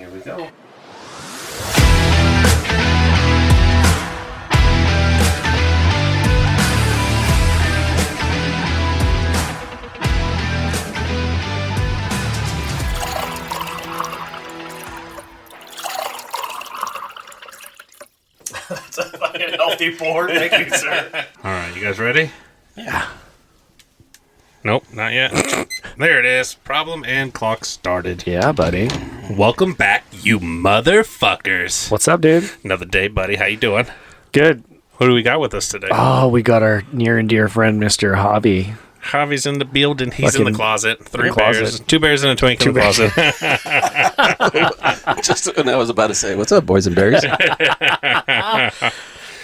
Here we go. That's a fucking healthy pour. Thank you, sir. All right, you guys ready? Yeah. Nope, not yet. There it is. Problem and clock started. Yeah, buddy. Welcome back, you motherfuckers. What's up, dude? Another day, buddy. How you doing? Good. Who do we got with us today? Oh, we got our near and dear friend, Mr. Javi. Javi's in the building. He's in the closet. Three closet. bears. 2 bears and a twink in the closet. Just when I was about to say, what's up, boys and berries?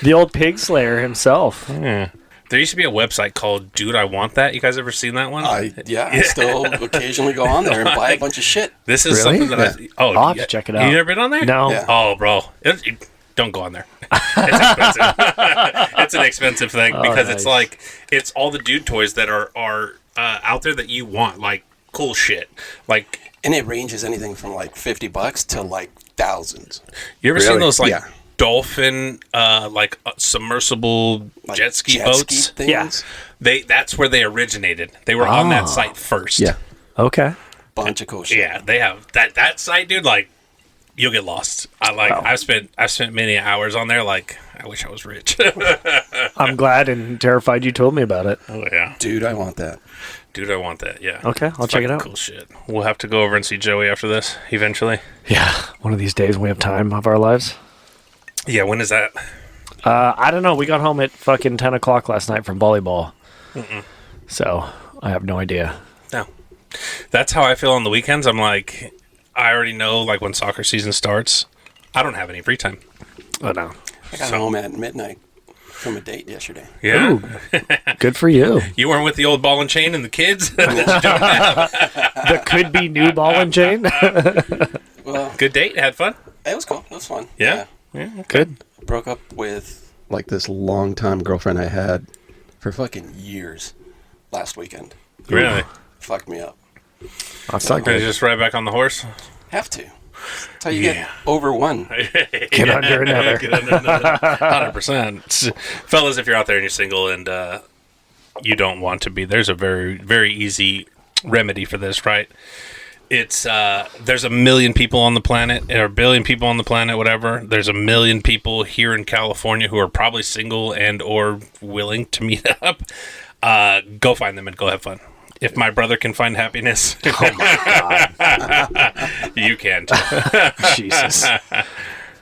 The old pig slayer himself. Yeah. There used to be a website called Dude, I Want That. You guys ever seen that one? I still occasionally go on there and buy a bunch of shit. This is Really? something that I'll have to check it out. You never been on there? No. Yeah. Oh, bro. Don't go on there. It's expensive. It's an expensive thing because nice. it's like, it's all the dude toys that are out there that you want, like cool shit. Like, And it ranges anything from like $50 to like thousands. you ever seen Really? those like Yeah. dolphin, submersible Like jet ski boats? things. Yeah. That's where they originated. They were on that site first. Yeah. Okay. Bunch of cool shit. Yeah, they have that site, dude. Like, you'll get lost. I've spent many hours on there. Like, I wish I was rich. I'm glad and terrified you told me about it. Oh yeah, Dude, I want that. dude, I want that. Yeah. Okay, I'll check it Fucking out. Cool shit. We'll have to go over and see Joey after this eventually. Yeah. One of these days when we have time of our lives. Yeah. When is that? I don't know. We got home at fucking 10 o'clock last night from volleyball. So I have no idea. No. That's how I feel on the weekends. I'm like, I already know. Like when soccer season starts, I don't have any free time. Oh, no. I got home at midnight from a date yesterday. Yeah. Ooh, good for you. You weren't with the old ball and chain and the kids. The could be new ball and chain. Well, Good date. Had fun. it was cool. It was fun. Yeah. Good. Broke up with like this longtime girlfriend I had for fucking years last weekend. Really. Fucked me up. That's not Gonna good. just ride back on the horse. Have to. That's how you get over one. Get under another. 100%. Fellas, if you're out there and you're single and you don't want to be, there's a very, very easy remedy for this, right? It's there's 1 million people on the planet, or 1 billion people on the planet, whatever. There's 1 million people here in California who are probably single and or willing to meet up. Go find them and go have fun. If my brother can find happiness, Oh my you can too. God. Jesus.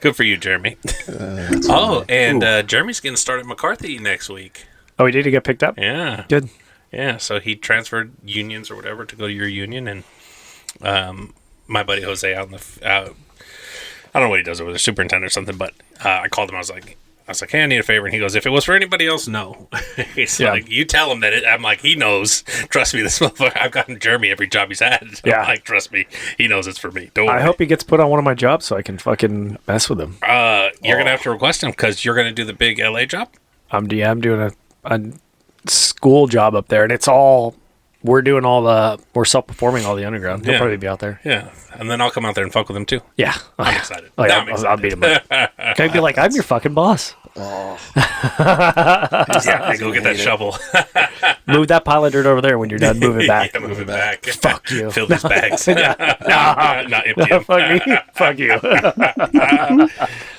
Good for you, Jeremy. Jeremy's getting started at McCarthy next week. Oh, he did get picked up? Yeah. Good. Yeah, so he transferred unions or whatever to go to your union, and my buddy Jose out in the I don't know what he does over there, superintendent or something, but I called him. I was like, hey, I need a favor, and he goes, if it was for anybody else, no. He's like, you tell him that I'm like, he knows. Trust me, this motherfucker. I've gotten Jeremy every job he's had. Yeah. I'm like, trust me, he knows it's for me. Don't worry. I hope he gets put on one of my jobs so I can fucking mess with him. You're gonna have to request him because you're gonna do the big LA job. I'm doing a school job up there, and it's all we're self-performing all the underground. He'll Yeah. probably be out there. Yeah, and then I'll come out there and fuck with him too. Yeah, I'm excited. Oh, yeah, I'm excited. I'll beat him up. Can I be like, I'm your fucking boss? Yeah, go get that shovel. Move that pile of dirt over there when you're done. Move it back. Yeah, move it back. Fuck you. Fill these bags. Not empty 'em. Fuck me. Fuck you.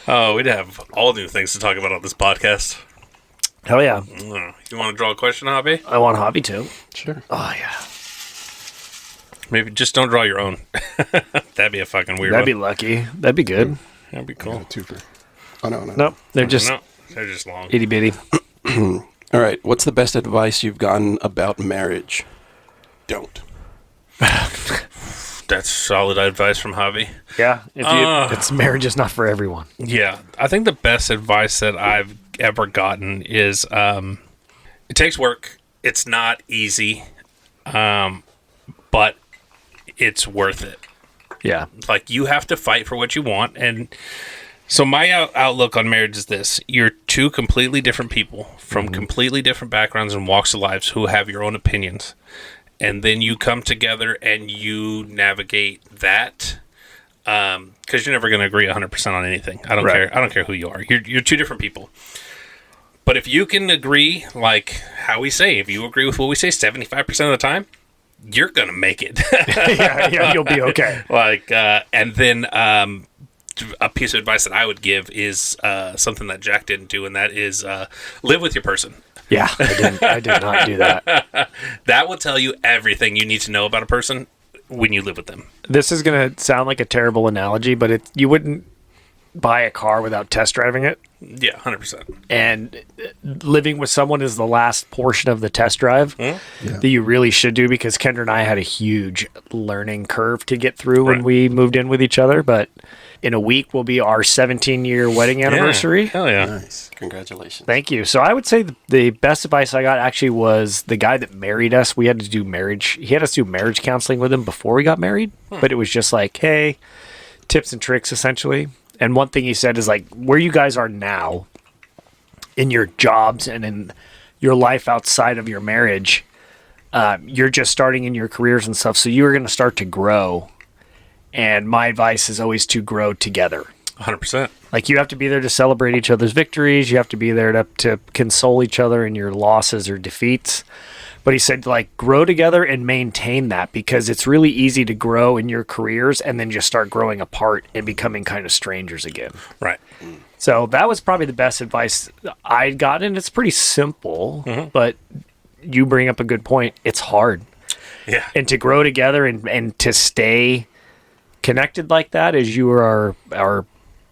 Oh, we'd have all new things to talk about on this podcast. Hell yeah. You want to draw a question, Hobby? I want Hobby too. Sure. Oh yeah. Maybe just don't draw your own. That'd be a fucking weird That'd be one. lucky. That'd be good. That'd be cool. Twofer. Oh, no. Nope. They're just No, they're just long. itty bitty. All right. What's the best advice you've gotten about marriage? Don't. That's solid advice from Hobby. Yeah. It's marriage is not for everyone. Yeah, I think the best advice that I've ever gotten is it takes work. It's not easy, but it's worth it. Yeah. Like, you have to fight for what you want. And so my outlook on marriage is this: you're two completely different people from completely different backgrounds and walks of lives who have your own opinions, and then you come together and you navigate that because you're never going to agree 100% on anything. I don't Right. care. I don't care who you are. You're two different people. But if you can agree, like how we say, if you agree with what we say 75% of the time, you're going to make it. yeah, you'll be okay. Like, and then a piece of advice that I would give is something that Jack didn't do, and that is live with your person. Yeah, I did not do that. That will tell you everything you need to know about a person when you live with them. This is going to sound like a terrible analogy, but you wouldn't buy a car without test driving it. Yeah, 100%. And living with someone is the last portion of the test drive that you really should do, because Kendra and I had a huge learning curve to get through when we moved in with each other. But in a week will be our 17-year wedding anniversary. Yeah. Hell yeah. Nice. Congratulations. Thank you. So I would say the best advice I got actually was the guy that married us. We had to do he had us do marriage counseling with him before we got married. But it was just like, hey, tips and tricks essentially. And one thing he said is like, where you guys are now in your jobs and in your life outside of your marriage, you're just starting in your careers and stuff. So you're going to start to grow. And my advice is always to grow together. 100%. Like, you have to be there to celebrate each other's victories. You have to be there to console each other in your losses or defeats. But he said, like, grow together and maintain that, because it's really easy to grow in your careers and then just start growing apart and becoming kind of strangers again. Right. So that was probably the best advice I'd gotten. It's pretty simple, but you bring up a good point. It's hard. Yeah. And to grow together and to stay connected like that as you are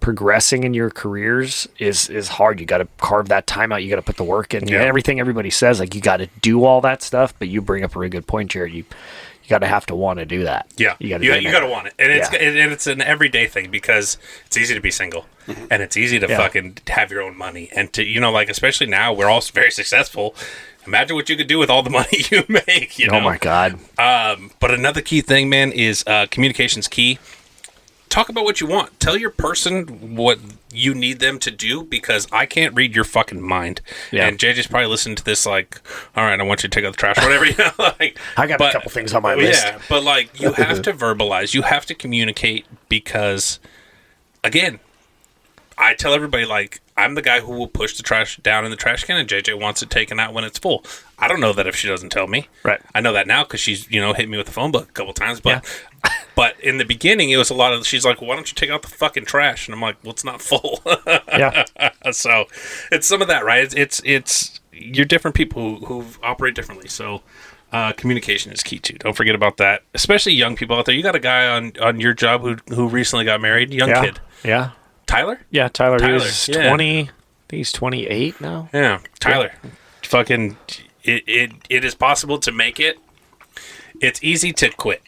progressing in your careers is hard. You got to carve that time out. You got to put the work in. Yeah. Everything everybody says, like, you got to do all that stuff, but you bring up a really good point, Jerett. You got to have to want to do that. Yeah, you got to want it, and it's an everyday thing, because it's easy to be single, and it's easy to fucking have your own money, and to like, especially now we're all very successful. Imagine what you could do with all the money you make. You know? Oh my God. But another key thing, man, is communication's key. Talk about what you want. Tell your person what you need them to do, because I can't read your fucking mind. Yeah. And JJ's probably listening to this like, all right, I want you to take out the trash, whatever. Like, I got a couple things on my list. Yeah, but like, you have to verbalize. You have to communicate, because, again, I tell everybody, like, I'm the guy who will push the trash down in the trash can, and JJ wants it taken out when it's full. I don't know that if she doesn't tell me. Right. I know that now because she's, hit me with the phone book a couple times. But but in the beginning, it was a lot of, she's like, well, why don't you take out the fucking trash? And I'm like, well, it's not full. Yeah. So it's some of that, right? It's you're different people who operate differently. So communication is key too. Don't forget about that. Especially young people out there. You got a guy on your job who recently got married, young kid. Yeah. Tyler? Yeah, Tyler. He was 20. Yeah. I think he's 28 now. Yeah, Tyler. Fucking, it is possible to make it. It's easy to quit.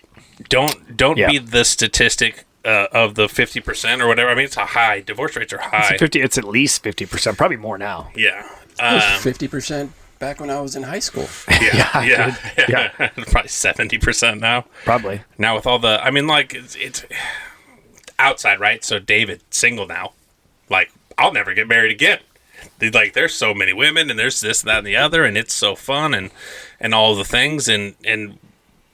Don't be the statistic of the 50% or whatever. I mean, it's a high. Divorce rates are high. It's at least 50%, probably more now. Yeah. It was 50% back when I was in high school. Yeah. Probably 70% now. Probably. Now with all the, I mean, like, it's outside, right? So David, single now. Like, I'll never get married again. Like, there's so many women, and there's this, that, and the other, and it's so fun, and all the things, and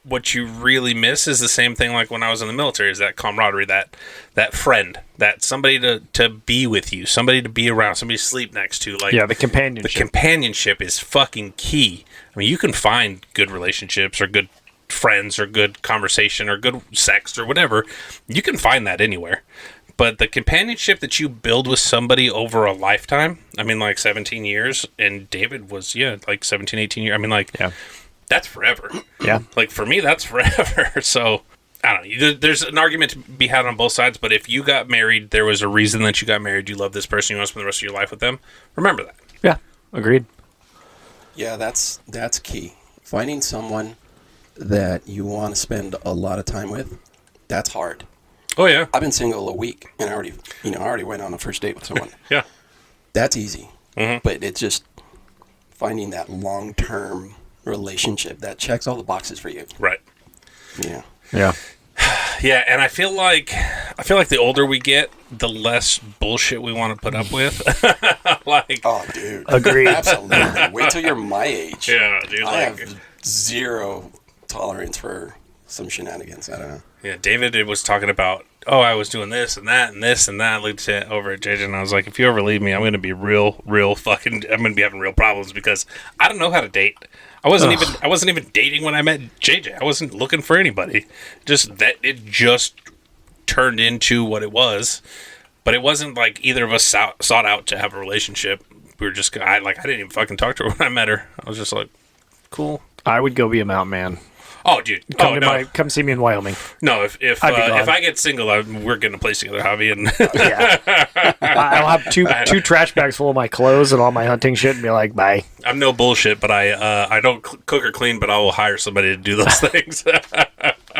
what you really miss is the same thing like when I was in the military, is that camaraderie, that friend, that somebody to be with you, somebody to be around, somebody to sleep next to. Like, yeah, the companionship. The companionship is fucking key. I mean, you can find good relationships or good friends or good conversation or good sex or whatever. You can find that anywhere. But the companionship that you build with somebody over a lifetime, I mean, like 17 years, and David was, like 17, 18 years. I mean, like, that's forever. Yeah. Like, for me, that's forever. So, I don't know. There's an argument to be had on both sides, but if you got married, there was a reason that you got married, you love this person, you want to spend the rest of your life with them, remember that. Yeah, agreed. Yeah, that's key. Finding someone that you want to spend a lot of time with, that's hard. Oh, yeah. I've been single a week, and I already went on a first date with someone. Yeah. That's easy. Mm-hmm. But it's just finding that long-term relationship that checks all the boxes for you. Right. Yeah. Yeah. Yeah, and I feel like the older we get, the less bullshit we want to put up with. Like, oh, dude. Agreed. Absolutely. Wait till you're my age. Yeah, dude. I have zero tolerance for some shenanigans. I don't know. Yeah, David was talking about oh, I was doing this and that and this and that. I looked over at JJ and I was like, if you ever leave me, I'm going to be I'm going to be having real problems because I don't know how to date. I wasn't even dating when I met JJ. I wasn't looking for anybody. It just turned into what it was. But it wasn't like either of us sought out to have a relationship. We were just, I didn't even fucking talk to her when I met her. I was just like, cool. I would go be a mountain man. Oh, dude. Come see me in Wyoming. No, if I get single, we're getting a place together, Javi. And I'll have two trash bags full of my clothes and all my hunting shit and be like, bye. I'm no bullshit, but I don't cook or clean, but I will hire somebody to do those things.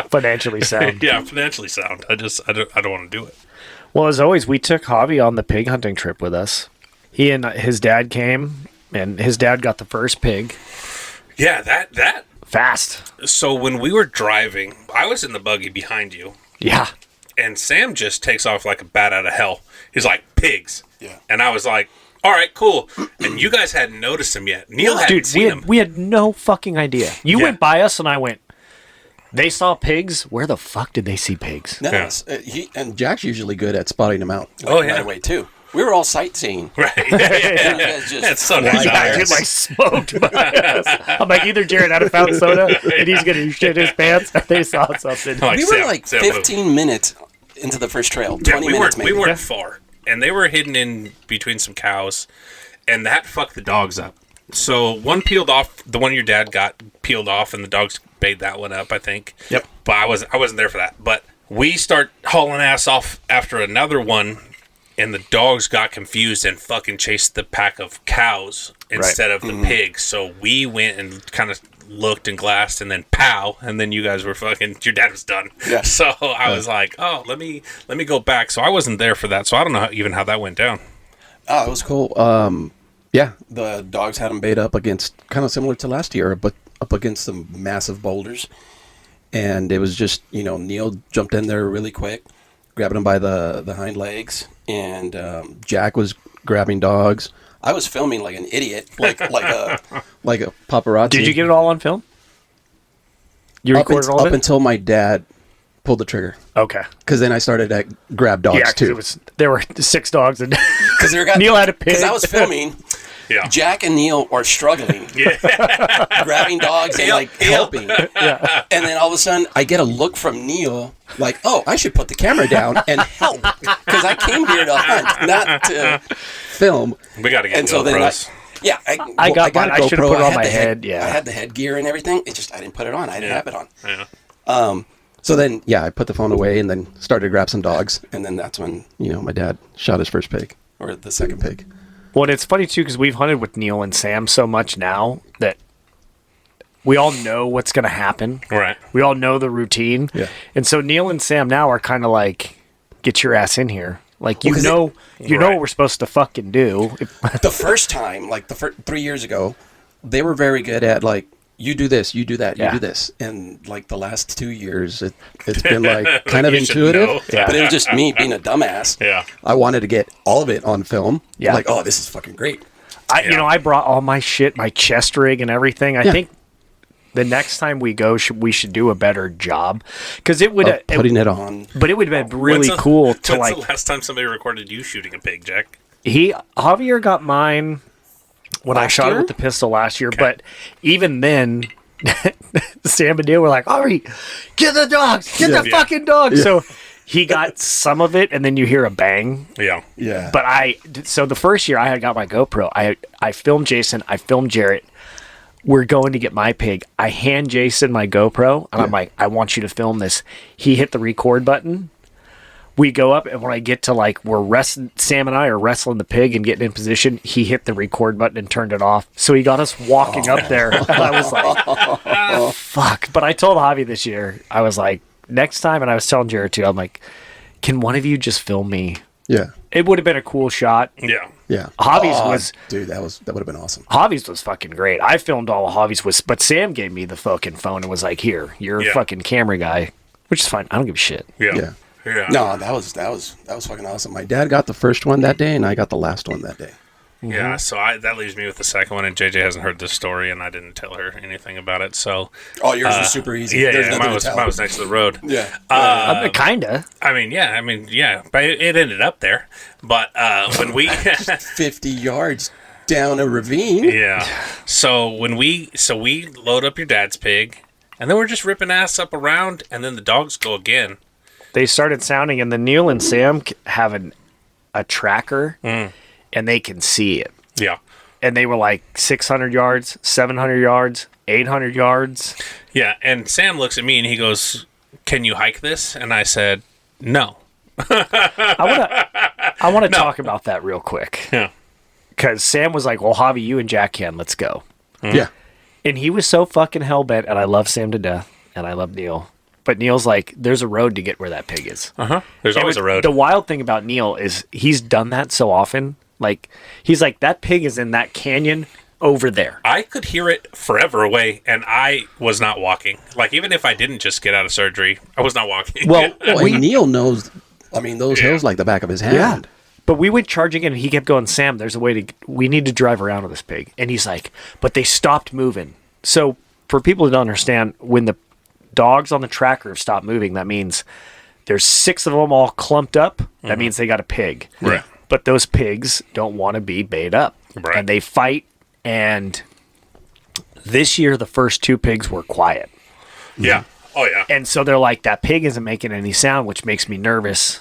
Financially sound. Yeah, financially sound. I don't want to do it. Well, as always, we took Javi on the pig hunting trip with us. He and his dad came, and his dad got the first pig. Yeah, that fast. So when we were driving, I was in the buggy behind you. Yeah. And Sam just takes off like a bat out of hell. He's like, pigs. Yeah. And I was like, all right, cool. And you guys hadn't noticed him yet. Neil hadn't seen him. We had no fucking idea. You went by us, and I went, they saw pigs? Where the fuck did they see pigs? No, and Jack's usually good at spotting them out. Right away, too. We were all sightseeing. Right. And you guys just That's so nice. I get like smoked by us. I'm like, either Jerett had a fountain soda and he's going to shit his pants or they saw something. We were like 15 minutes into the first trail. 20 minutes maybe. We weren't far. And they were hidden in between some cows. And that fucked the dogs up. So one peeled off. The one your dad got peeled off and the dogs bait that one up, I think. Yep. But I wasn't there for that. But we start hauling ass off after another one. And the dogs got confused and fucking chased the pack of cows instead of the pigs. So we went and kind of looked and glassed and then pow. And then you guys were fucking, your dad was done. Yeah. So I was like, oh, let me go back. So I wasn't there for that. So I don't know even how that went down. Oh, it was cool. Yeah, the dogs had them bait up against, kind of similar to last year, but up against some massive boulders. And it was just, Neil jumped in there really quick, grabbing them by the hind legs. And Jack was grabbing dogs. I was filming like an idiot, like a paparazzi. Did you get it all on film? You recorded all of it? Up until my dad pulled the trigger. Okay. Because then I started to grab dogs too. There were 6 dogs and Neil had a pig. Because I was filming. Yeah. Jack and Neil are struggling, grabbing dogs and helping. Yeah. And then all of a sudden, I get a look from Neil, like, "Oh, I should put the camera down and help because I came here to hunt, not to film." We got to get so GoPros. I got mine. I should have put it on my head. I had the headgear and everything. I didn't put it on. I didn't have it on. Yeah. So then, I put the phone away and then started to grab some dogs, and then that's when my dad shot his first pig or the second pig. Well, it's funny, too, because we've hunted with Neil and Sam so much now that we all know what's going to happen. Right. We all know the routine. Yeah. And so Neil and Sam now are kind of like, get your ass in here. Like, you know what we're supposed to fucking do. The first time, like 3 years ago, they were very good at, like, you do this, you do that, you do this. And, like, the last 2 years, it's been, like, kind of intuitive. Yeah. But it was just me being a dumbass. Yeah. I wanted to get all of it on film. Yeah. Like, oh, this is fucking great. I brought all my shit, my chest rig and everything. I think the next time we go, we should do a better job. Because it would... putting it on. But it would have been really cool to, When's the last time somebody recorded you shooting a pig, Jack? Javier got mine... when I shot it with the pistol last year, but even then, Sam and Neil were like, "Ari, get the dogs, get the fucking dogs." Yeah. So he got some of it, and then you hear a bang. Yeah. But so the first year I had got my GoPro, I filmed Jason, I filmed Jerett. We're going to get my pig. I hand Jason my GoPro, and I'm like, "I want you to film this." He hit the record button. We go up, and when I get to, like, Sam and I are wrestling the pig and getting in position, he hit the record button and turned it off. So he got us walking up there. I was like, fuck. But I told Javi this year, I was like, next time, and I was telling Jerett too, I'm like, can one of you just film me? Yeah. It would have been a cool shot. Yeah. Yeah. Javi's was... Dude, that would have been awesome. Javi's was fucking great. I filmed all of Javi's, but Sam gave me the fucking phone and was like, here, you're a fucking camera guy, which is fine. I don't give a shit. Yeah. No, that was fucking awesome. My dad got the first one that day, and I got the last one that day. Yeah, so that leaves me with the second one, and JJ hasn't heard this story, and I didn't tell her anything about it. So, yours was super easy. Yeah, There's yeah, nothing mine to tell. was next to the road. Yeah. Kinda. I mean, yeah, but it ended up there. But when we 50 yards down a ravine. Yeah. So we load up your dad's pig, and then we're just ripping ass up around, and then the dogs go again. They started sounding, and then Neil and Sam have a tracker, and they can see it. Yeah. And they were like 600 yards, 700 yards, 800 yards. Yeah, and Sam looks at me and he goes, "Can you hike this?" And I said, "No." I want to talk about that real quick. Yeah. Because Sam was like, well, Javi, you and Jack can. Let's go. Yeah. And he was so fucking hell-bent, and I love Sam to death, and I love Neil. But Neil's like, there's a road to get where that pig is. There's always a road. The wild thing about Neil is he's done that so often. Like, he's like, that pig is in that canyon over there. I could hear it forever away, and I was not walking. Like, even if I didn't just get out of surgery, I was not walking. Well, and Neil knows, those hills like the back of his hand. Yeah. But we went charging in, and he kept going, Sam, there's a way to, we need to drive around with this pig. And he's like, but they stopped moving. So for people who don't understand, when the dogs on the tracker have stopped moving, that means there's 6 of them all clumped up. That means they got a pig. Right. But those pigs don't want to be bayed up. Right. And they fight. And this year, the first 2 pigs were quiet. Yeah. Oh, yeah. And so they're like, that pig isn't making any sound, which makes me nervous.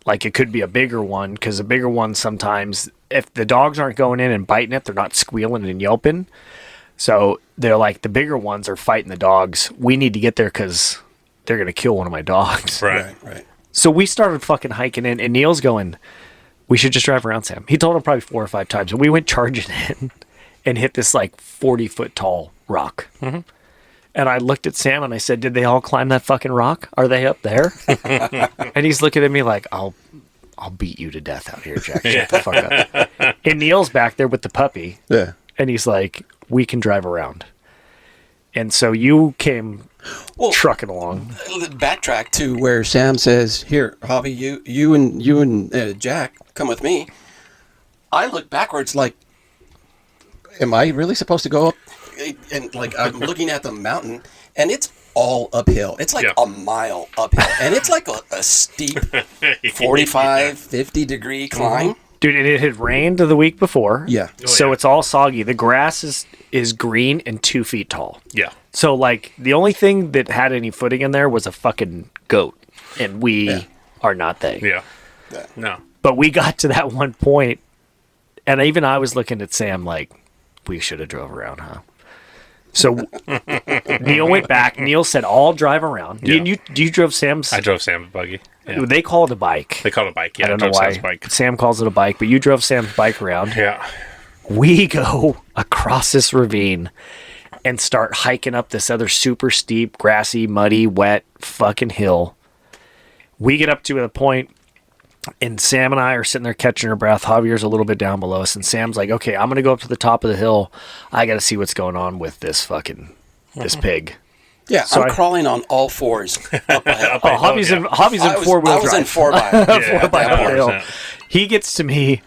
Like, it could be a bigger one, because a bigger one sometimes, if the dogs aren't going in and biting it, they're not squealing and yelping. So they're like, the bigger ones are fighting the dogs. We need to get there because they're going to kill one of my dogs. Right. So we started fucking hiking in, and Neil's going, we should just drive around, Sam. He told him probably 4 or 5 times. And we went charging in and hit this like 40-foot tall rock. And I looked at Sam and I said, did they all climb that fucking rock? Are they up there? And he's looking at me like, I'll beat you to death out here, Jack. Shut the fuck up. And Neil's back there with the puppy. Yeah. And he's like, we can drive around. And so you came trucking along. Backtrack to where Sam says, here, Javi, you and Jack, come with me. I look backwards like, am I really supposed to go up? And like, I'm looking at the mountain, and it's all uphill. It's like a mile uphill. And it's like a steep 45, 50-degree climb. Dude, and it had rained the week before. Yeah. So it's all soggy. The grass is green and 2 feet tall. Yeah. So, like, the only thing that had any footing in there was a fucking goat. And we are not they. Yeah. No. But we got to that one point, and even I was looking at Sam like, we should have drove around, huh? So Neil went back. Neil said, I'll drive around. Yeah. You drove Sam's? I drove Sam's buggy. Yeah. They call it a bike. They call it a bike. Yeah, I don't know why. Sam's bike. Sam calls it a bike, but you drove Sam's bike around. Yeah. We go across this ravine and start hiking up this other super steep, grassy, muddy, wet fucking hill. We get up to a point, and Sam and I are sitting there catching our breath. Javier's a little bit down below us, and Sam's like, okay, I'm going to go up to the top of the hill. I got to see what's going on with this pig. Yeah, So I'm crawling on all fours up a hill. Javier's in 4-wheel drive. I was in 4x. 4x up the hill. 100%. He gets to me.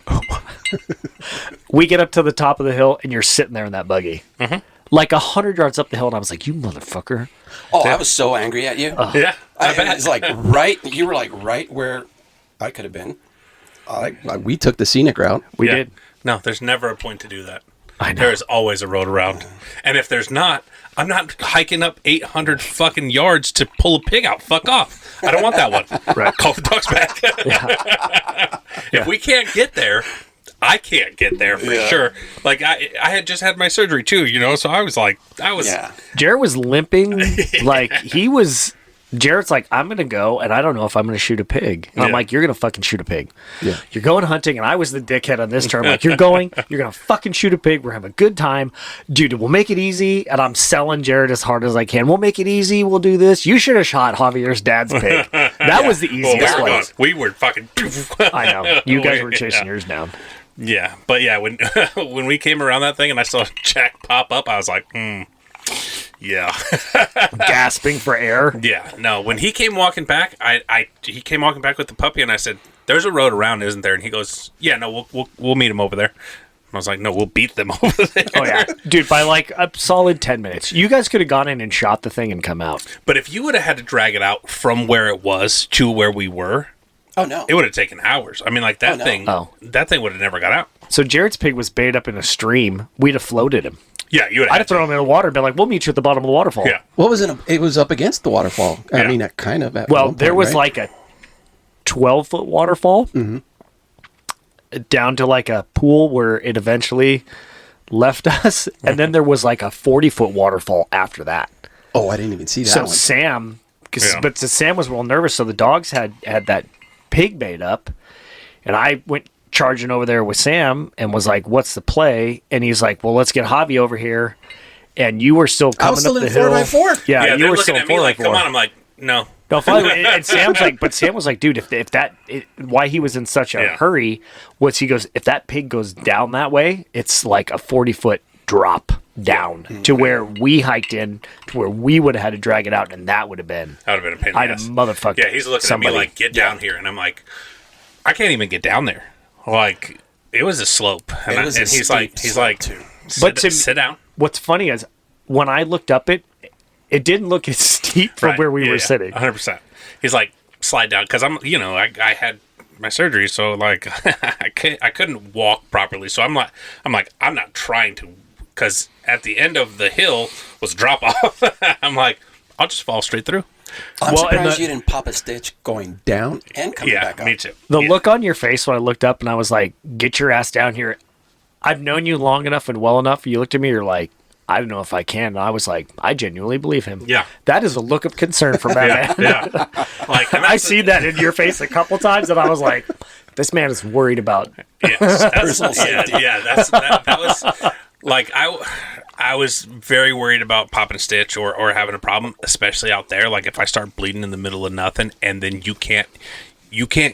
We get up to the top of the hill, and you're sitting there in that buggy. Like 100 yards up the hill, and I was like, you motherfucker. Oh, I was so angry at you. Yeah. It was like you were like right where I could have been. We took the scenic route. We did. No, there's never a point to do that. I know. There is always a road around. And if there's not, I'm not hiking up 800 fucking yards to pull a pig out. Fuck off. I don't want that one. Right. Call the dogs back. If we can't get there, I can't get there for sure. Like, I had just had my surgery too, so I was like, Jerett was limping. Like, Jarrett's like, I'm going to go, and I don't know if I'm going to shoot a pig. And I'm like, you're going to fucking shoot a pig. Yeah. You're going hunting, and I was the dickhead on this term. Like, you're going to fucking shoot a pig. We're having a good time. Dude, we'll make it easy, and I'm selling Jerett as hard as I can. We'll make it easy. We'll do this. You should have shot Javier's dad's pig. That was the easiest place. We were fucking... I know. You guys were chasing yours down. Yeah, but yeah, when when we came around that thing and I saw Jack pop up, I was like, yeah. Gasping for air. Yeah, no. When he came walking back, he came walking back with the puppy, and I said, "There's a road around, isn't there?" And he goes, "Yeah, no, we'll meet him over there." I was like, no, we'll beat them over there. Oh yeah, dude, by like a solid 10 minutes. You guys could have gone in and shot the thing and come out. But if you would have had to drag it out from where it was to where we were, Oh no! it would have taken hours. I mean, like that no. thing. Oh. That thing would have never got out. So Jared's pig was bait up in a stream. We'd have floated him. Yeah, you would I'd have have thrown him in the water and been like, "We'll meet you at the bottom of the waterfall." Yeah. What was it? It was up against the waterfall. I Yeah. mean, kind of. At Well, one there point, was right? like a 12-foot waterfall down to like a pool where it eventually left us, and then there was like a 40-foot waterfall after that. Oh, I didn't even see that So one. Sam, Yeah. but Sam was real nervous, so the dogs had that pig bait up, and I went charging over there with Sam and was like, "What's the play?" And he's like, "Well, let's get Javi over here." And you were still coming I was still up the in hill. 4x4. Yeah, Yeah, you they're were looking still in at me like, 4x4. come on. I'm like, no. No, finally, and Sam's like, but Sam was like, dude, if that, why he was in such a Yeah. hurry was he goes, if that pig goes down that way, it's like a 40-foot drop down to where we hiked in, to where we would have had to drag it out, and that would have been, That would have been a pain in I'd the have ass. motherfucked Yeah, he's looking somebody. at me like, get down here. And I'm like, I can't even get down there. Like, it was a slope. And, It was a he's steep like, slope, too. But sit down. What's funny is when I looked up it didn't look as steep from Right. where we Yeah, were yeah. sitting. 100%. He's like, slide down. Because I'm, I had my surgery. So, like, I couldn't walk properly. So I'm not trying to. Because at the end of the hill was drop off. I'm like, I'll just fall straight through. I'm Well, and surprised the- you didn't pop a stitch going down and coming Yeah, back up. me too. The Yeah. look on your face when I looked up and I was like, get your ass down here. I've known you long enough and well enough. You looked at me, you're like, I don't know if I can. And I was like, I genuinely believe him. Yeah. That is a look of concern from that man. Yeah. Like, and I that's- see that in your face a couple times and I was like, this man is worried about. Yes, that's, Personal safety. yeah, that was like I was very worried about popping a stitch or having a problem, especially out there. Like if I start bleeding in the middle of nothing, and then you can't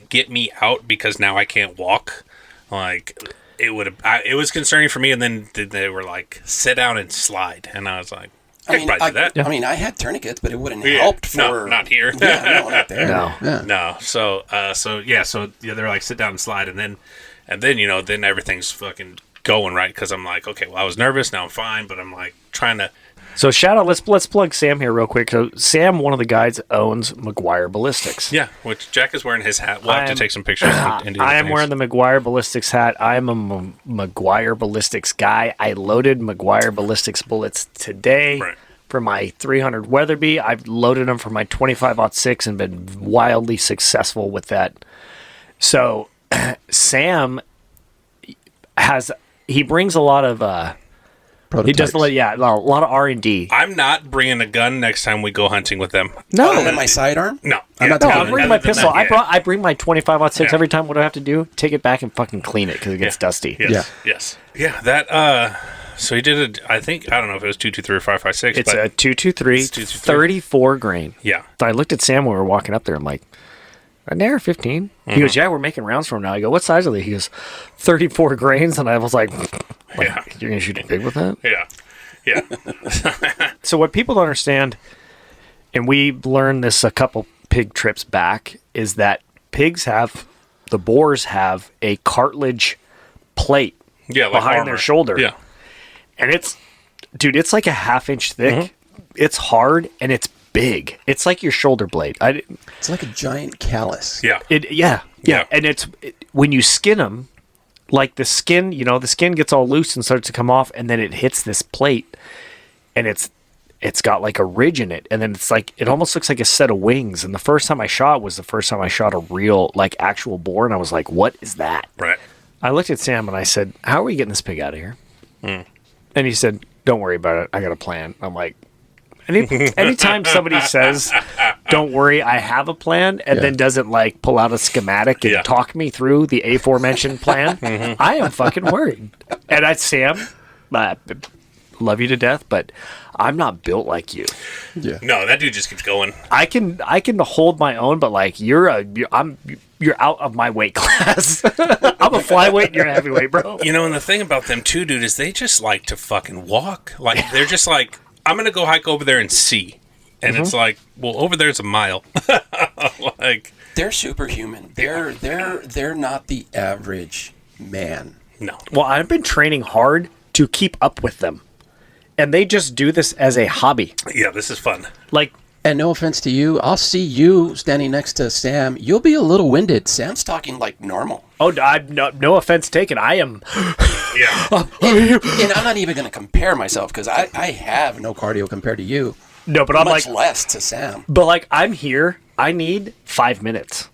get me out because now I can't walk. Like it was concerning for me. And then they were like, sit down and slide, and I was like, I can probably do that. I mean, I had tourneyets, but it wouldn't Yeah. helped for... No, not here. Yeah, no, not there. No. Yeah. No, so they're like sit down and slide, and then then everything's fucking going right because I'm like, okay, well I was nervous, now I'm fine, but I'm like trying to. So shout out, let's plug Sam here real quick. So Sam, one of the guys, owns McGuire Ballistics. Yeah, which Jack is wearing his hat. We'll have to take some pictures. And do I am things. wearing the McGuire Ballistics hat. I am a McGuire Ballistics guy. I loaded McGuire Ballistics bullets today Right. for my 300 Weatherby. I've loaded them for my 25-06 and been wildly successful with that. So Sam he brings a lot of he does a lot of R&D. I'm not bringing a gun next time we go hunting with them. No, Other than my sidearm? No, I'm not no, taking I'm it. bringing my Other than pistol. that, yeah. I bring my 25-06 Yeah. every time. What do I have to do? Take it back and fucking clean it because it gets dusty. Yes. Yes. Yeah. That. So he did it. I don't know if it was 223 or 556. It's but a 223, It's 223. 34 grain. yeah. So I looked at Sam when we were walking up there. I'm like, an AR-15? He goes, yeah, we're making rounds from now. I go, what size are they? He goes, 34 grains. And I was like, Yeah. you're going to shoot it big with that? Yeah. Yeah. So what people don't understand, and we learned this a couple pig trips back, is that the boars have a cartilage plate Yeah. Like behind armor. their shoulder. Yeah. And it's like a half-inch thick. It's hard, and it's big. It's like your shoulder blade. It's like a giant callus. Yeah. Yeah. And when you skin them, like the skin gets all loose and starts to come off, and then it hits this plate, and it's got like a ridge in it, and then it's like it almost looks like a set of wings. And the first time I shot was the first time I shot a real like actual boar, and I was like, "What is that?" Right. I looked at Sam and I said, "How are we getting this pig out of here?" And he said, "Don't worry about it. I got a plan." I'm like, anytime somebody says, "Don't worry, I have a plan," and then doesn't like pull out a schematic and Yeah. talk me through the aforementioned plan, I am fucking worried. And Sam, love you to death, but I'm not built like you. Yeah. No, that dude just keeps going. I can hold my own, but like you're out of my weight class. I'm a flyweight and you're a heavyweight, bro. And the thing about them too, dude, is they just like to fucking walk. Like they're just like, I'm gonna go hike over there and see, and it's like, well, over there's a mile. Like They're superhuman. They're not the average man. No. Well, I've been training hard to keep up with them. And they just do this as a hobby. Yeah, this is fun. Like, And no offense to you, I'll see you standing next to Sam. You'll be a little winded. Sam's talking like normal. oh, no offense taken. I am. Yeah. And I'm not even going to compare myself because I have no cardio compared to you. No, but I'm Much like, less to Sam. but like, I'm here. I need 5 minutes.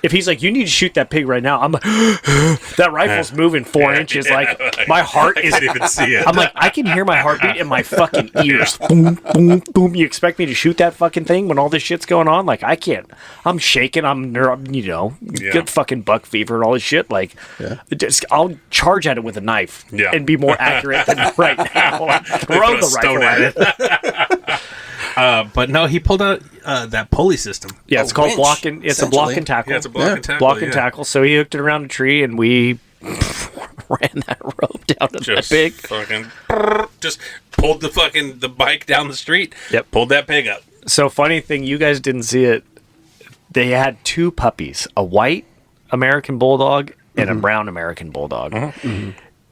If he's like, you need to shoot that pig right now, I'm like, that rifle's moving 4 inches. Like, my heart is. I can't even see it. I'm like, I can hear my heartbeat in my fucking ears. Boom, boom, boom. You expect me to shoot that fucking thing when all this shit's going on? Like, I can't. I'm shaking. Good fucking buck fever and all this shit. Like, I'll charge at it with a knife and be more accurate than right now. Like, throw the rifle at it. But no, he pulled out that pulley system. Yeah, it's called winch, blocking. It's a block and tackle. Yeah, it's a block and tackle. Block and tackle. So he hooked it around a tree, and we ran that rope down to that pig. Just pulled the bike down the street. Yep. Pulled that pig up. So funny thing, you guys didn't see it. They had 2 puppies, a white American Bulldog and a brown American Bulldog.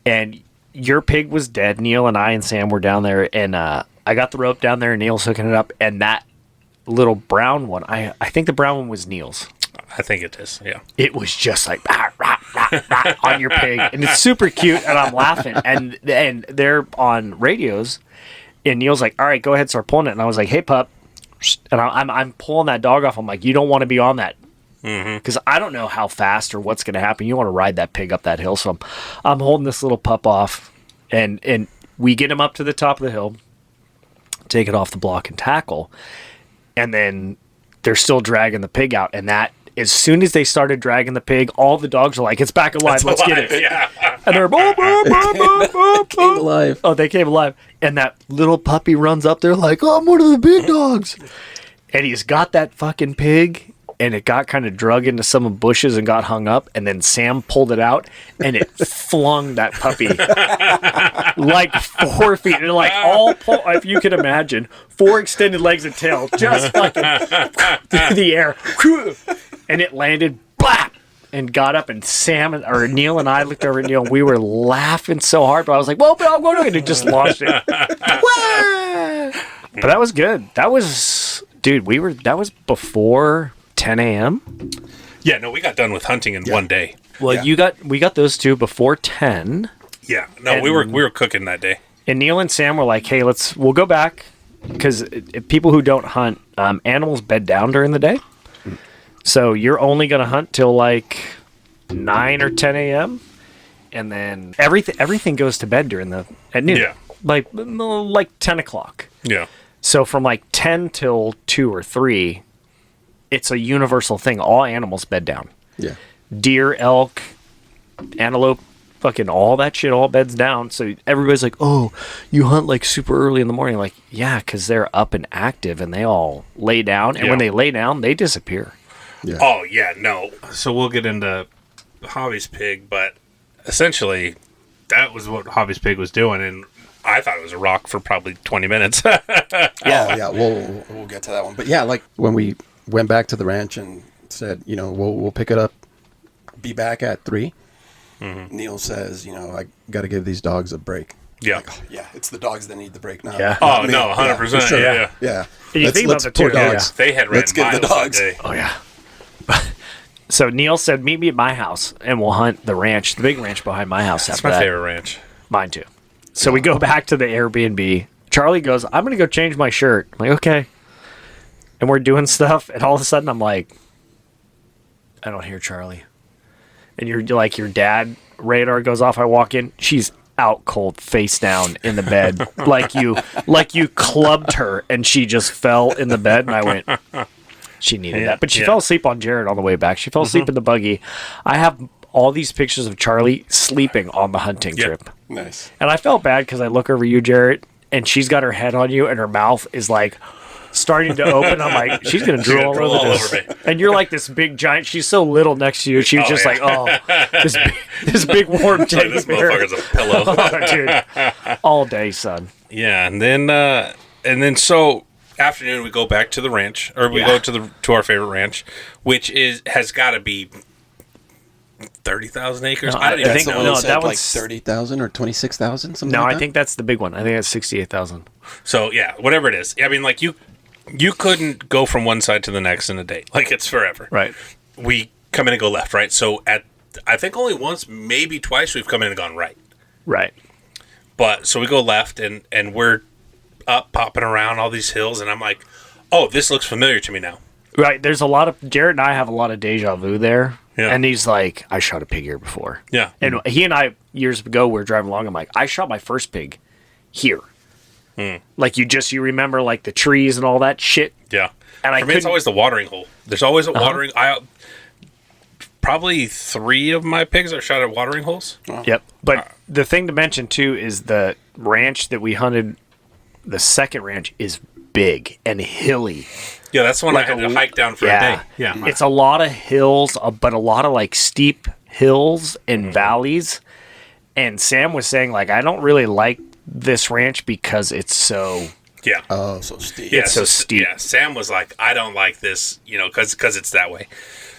And your pig was dead. Neil and I and Sam were down there, and I got the rope down there, and Neil's hooking it up, and that little brown one, I think the brown one was Neil's. I think it is, yeah. It was just like rah, rah, rah, rah, on your pig, and it's super cute, and I'm laughing, and they're on radios, and Neil's like, all right, go ahead, start pulling it, and I was like, hey pup, and I'm pulling that dog off. I'm like, you don't want to be on that, because I don't know how fast or what's going to happen. You want to ride that pig up that hill, so I'm holding this little pup off, and we get him up to the top of the hill, take it off the block and tackle, and then they're still dragging the pig out, and that as soon as they started dragging the pig, all the dogs are like, it's back alive, let's get it. Yeah. And they're Came alive. oh, they came alive, and that little puppy runs up there like, oh, I'm one of the big dogs, and he's got that fucking pig, and it got kind of drug into some bushes and got hung up, and then Sam pulled it out, and it flung that puppy like 4 feet, and like if you can imagine, 4 extended legs and tail just fucking through the air, and it landed, blap, and got up, and Neil and I looked over at Neil, and we were laughing so hard, but I was like, whoa, and it just launched it. But that was good. That was, dude, that was before 10 a.m. Yeah, no, we got done with hunting in one day. Well, we got those 2 before 10. Yeah, no, we were cooking that day. And Neil and Sam were like, hey, we'll go back, because people who don't hunt, animals bed down during the day. So you're only going to hunt till like 9 or 10 a.m. And then everything goes to bed at noon. Yeah. Like 10 o'clock. Yeah. So from like 10 till 2 or 3, it's a universal thing. All animals bed down. Yeah. Deer, elk, antelope, fucking all that shit all beds down. So everybody's like, oh, you hunt like super early in the morning. Like, yeah, because they're up and active, and they all lay down. And when they lay down, they disappear. Yeah. Oh, yeah, no. So we'll get into Javi's pig, but essentially that was what Javi's pig was doing, and I thought it was a rock for probably 20 minutes. Yeah, we'll get to that one. But yeah, like when we went back to the ranch and said, we'll pick it up, be back at 3. Neil says, I got to give these dogs a break. Yeah. Like, oh, yeah, it's the dogs that need the break now. Yeah. Oh, no, 100%. for sure. Yeah. Yeah. And you think about the poor two, dogs. They had ran Let's give the miles dogs. that day. Oh, yeah. So Neil said, meet me at my house, and we'll hunt the ranch, the big ranch behind my house. That's after my that. favorite ranch. Mine too. So we go back to the Airbnb. Charlie goes, I'm going to go change my shirt. I'm like, okay. And we're doing stuff, and all of a sudden I'm like, I don't hear Charlie. And you're like, your dad radar goes off. I walk in. She's out cold, face down in the bed. like you clubbed her, and she just fell in the bed. And I went, she needed that. But she fell asleep on Jerett on the way back. She fell asleep in the buggy. I have all these pictures of Charlie sleeping on the hunting trip. Nice. And I felt bad because I look over you, Jerett, and she's got her head on you, and her mouth is like starting to open. I'm like, she's going to drool all over this. me. And you're like this big giant. She's so little next to you. She was just like, oh, this big warm teddy This bear. motherfucker's a pillow. Oh, dude. All day, son. Yeah, and then so afternoon we go back to the ranch, or we go to our favorite ranch, which has got to be 30,000 acres. No, I don't I even think- That's the one know. no, that said that like one's- 30,000 or 26,000, something No, like I that? think that's the big one. I think that's 68,000. So yeah, whatever it is. I mean, like you couldn't go from one side to the next in a day. Like it's forever. Right. We come in and go left, right? So I think only once, maybe twice, we've come in and gone right. Right. But so we go left and we're up, popping around all these hills, and I'm like, oh, this looks familiar to me now. Right. There's a lot of Jerett and I have a lot of deja vu there. Yeah. And he's like, I shot a pig here before. Yeah. And he and I years ago we were driving along. I'm like, I shot my first pig here. Like you remember like the trees and all that shit. Yeah. And I For me, it's couldn't- always the watering hole. There's always a watering. Probably 3 of my pigs are shot at watering holes. Yep. But the thing to mention too is the ranch that we hunted. The second ranch is big and hilly. Yeah, that's the one Like I had a- to hike down for a day. Yeah. It's a lot of hills, but a lot of like steep hills and valleys. And Sam was saying like, I don't really like this ranch because it's so. Yeah. Oh, so steep. Yeah, so steep. Yeah, Sam was like, I don't like this, because it's that way.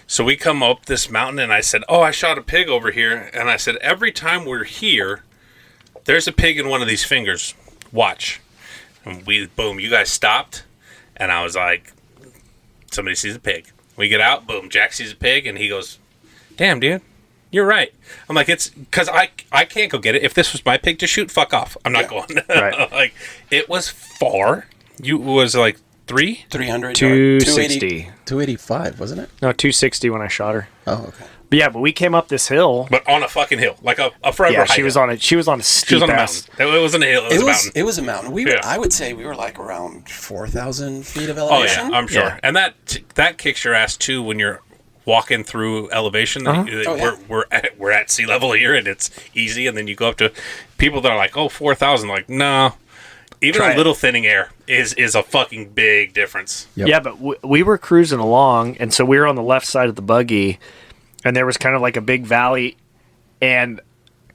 So we come up this mountain, and I said, oh, I shot a pig over here. And I said, every time we're here, there's a pig in one of these fingers. Watch. And boom, you guys stopped. And I was like, somebody sees a pig. We get out, boom, Jack sees a pig, and he goes, damn, dude, you're right. I'm like, it's because I can't go get it. If this was my pig to shoot, fuck off. I'm not going. Right. Like, it was far. It was like 300 260. 285, wasn't it? No, 260 when I shot her. Oh, okay. But yeah, but we came up this hill. But on a fucking hill, like a forever Yeah, high she was hill. on a steep She was on a ass. mountain. It wasn't a hill. It was a mountain. It was a mountain. Yeah. I would say we were like around 4,000 feet of Oh elevation. yeah, I'm sure. Yeah. And that kicks your ass too when you're walking through elevation. Oh, yeah. We're at sea level here, and it's easy. And then you go up to people that are like, oh, 4,000. Like, no. Even Try a it. little thinning air is a fucking big difference. Yep. Yeah, but we were cruising along, and so we were on the left side of the buggy, and there was kind of like a big valley. And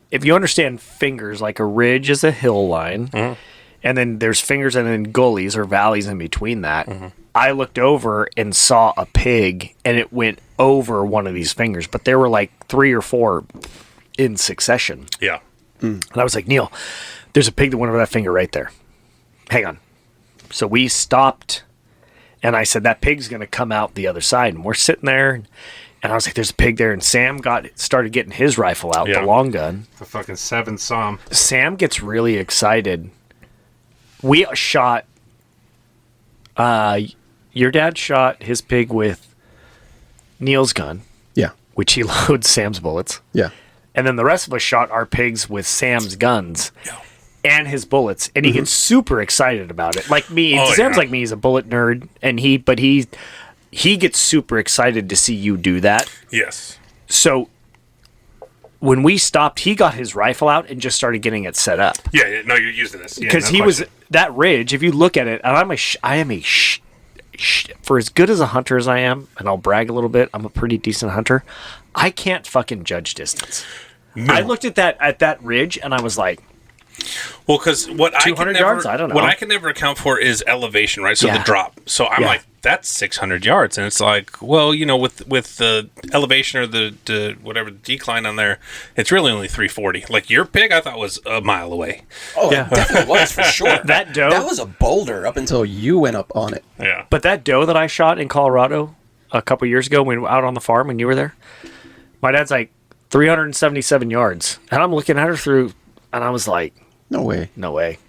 if you understand fingers, like a ridge is a hill line, and then there's fingers and then gullies or valleys in between that. I looked over and saw a pig, and it went over one of these fingers, but there were like 3 or 4 in succession. Yeah. And I was like, Neil, there's a pig that went over that finger right there. Hang on. So we stopped, and I said, that pig's going to come out the other side. And we're sitting there, and I was like, there's a pig there. And Sam started getting his rifle out, Yeah. the long gun. The fucking 7 SOM. Sam gets really excited. We shot, your dad shot his pig with Neil's gun, Yeah. which he loads Sam's bullets. Yeah. And then the rest of us shot our pigs with Sam's guns and his bullets. And he gets super excited about it. Like me, Oh, Sam's yeah. like me, he's a bullet nerd. And he gets super excited to see you do that. Yes. So when we stopped, he got his rifle out and just started getting it set up. Yeah. No, you're using this. Yeah, Because no he was, question. that ridge, if you look at it, and I am a for as good as a hunter as I am, and I'll brag a little bit, I'm a pretty decent hunter. I can't fucking judge distance. No. I looked at that ridge and I was like, Well, because what I can 200 never, yards? I don't know. What I can never account for is elevation, right? So Yeah. the drop. So I'm Yeah. like, that's 600 yards, and it's like, well, with the elevation or the whatever the decline on there, it's really only 340. Like your pig, I thought was a mile away. Oh, Yeah. it definitely was for sure. That doe- That was a boulder up until you went up on it. Yeah. but that doe that I shot in Colorado a couple years ago when we were out on the farm when you were there, my dad's like 377 yards. And I'm looking at her through, and I was like, No way. no way.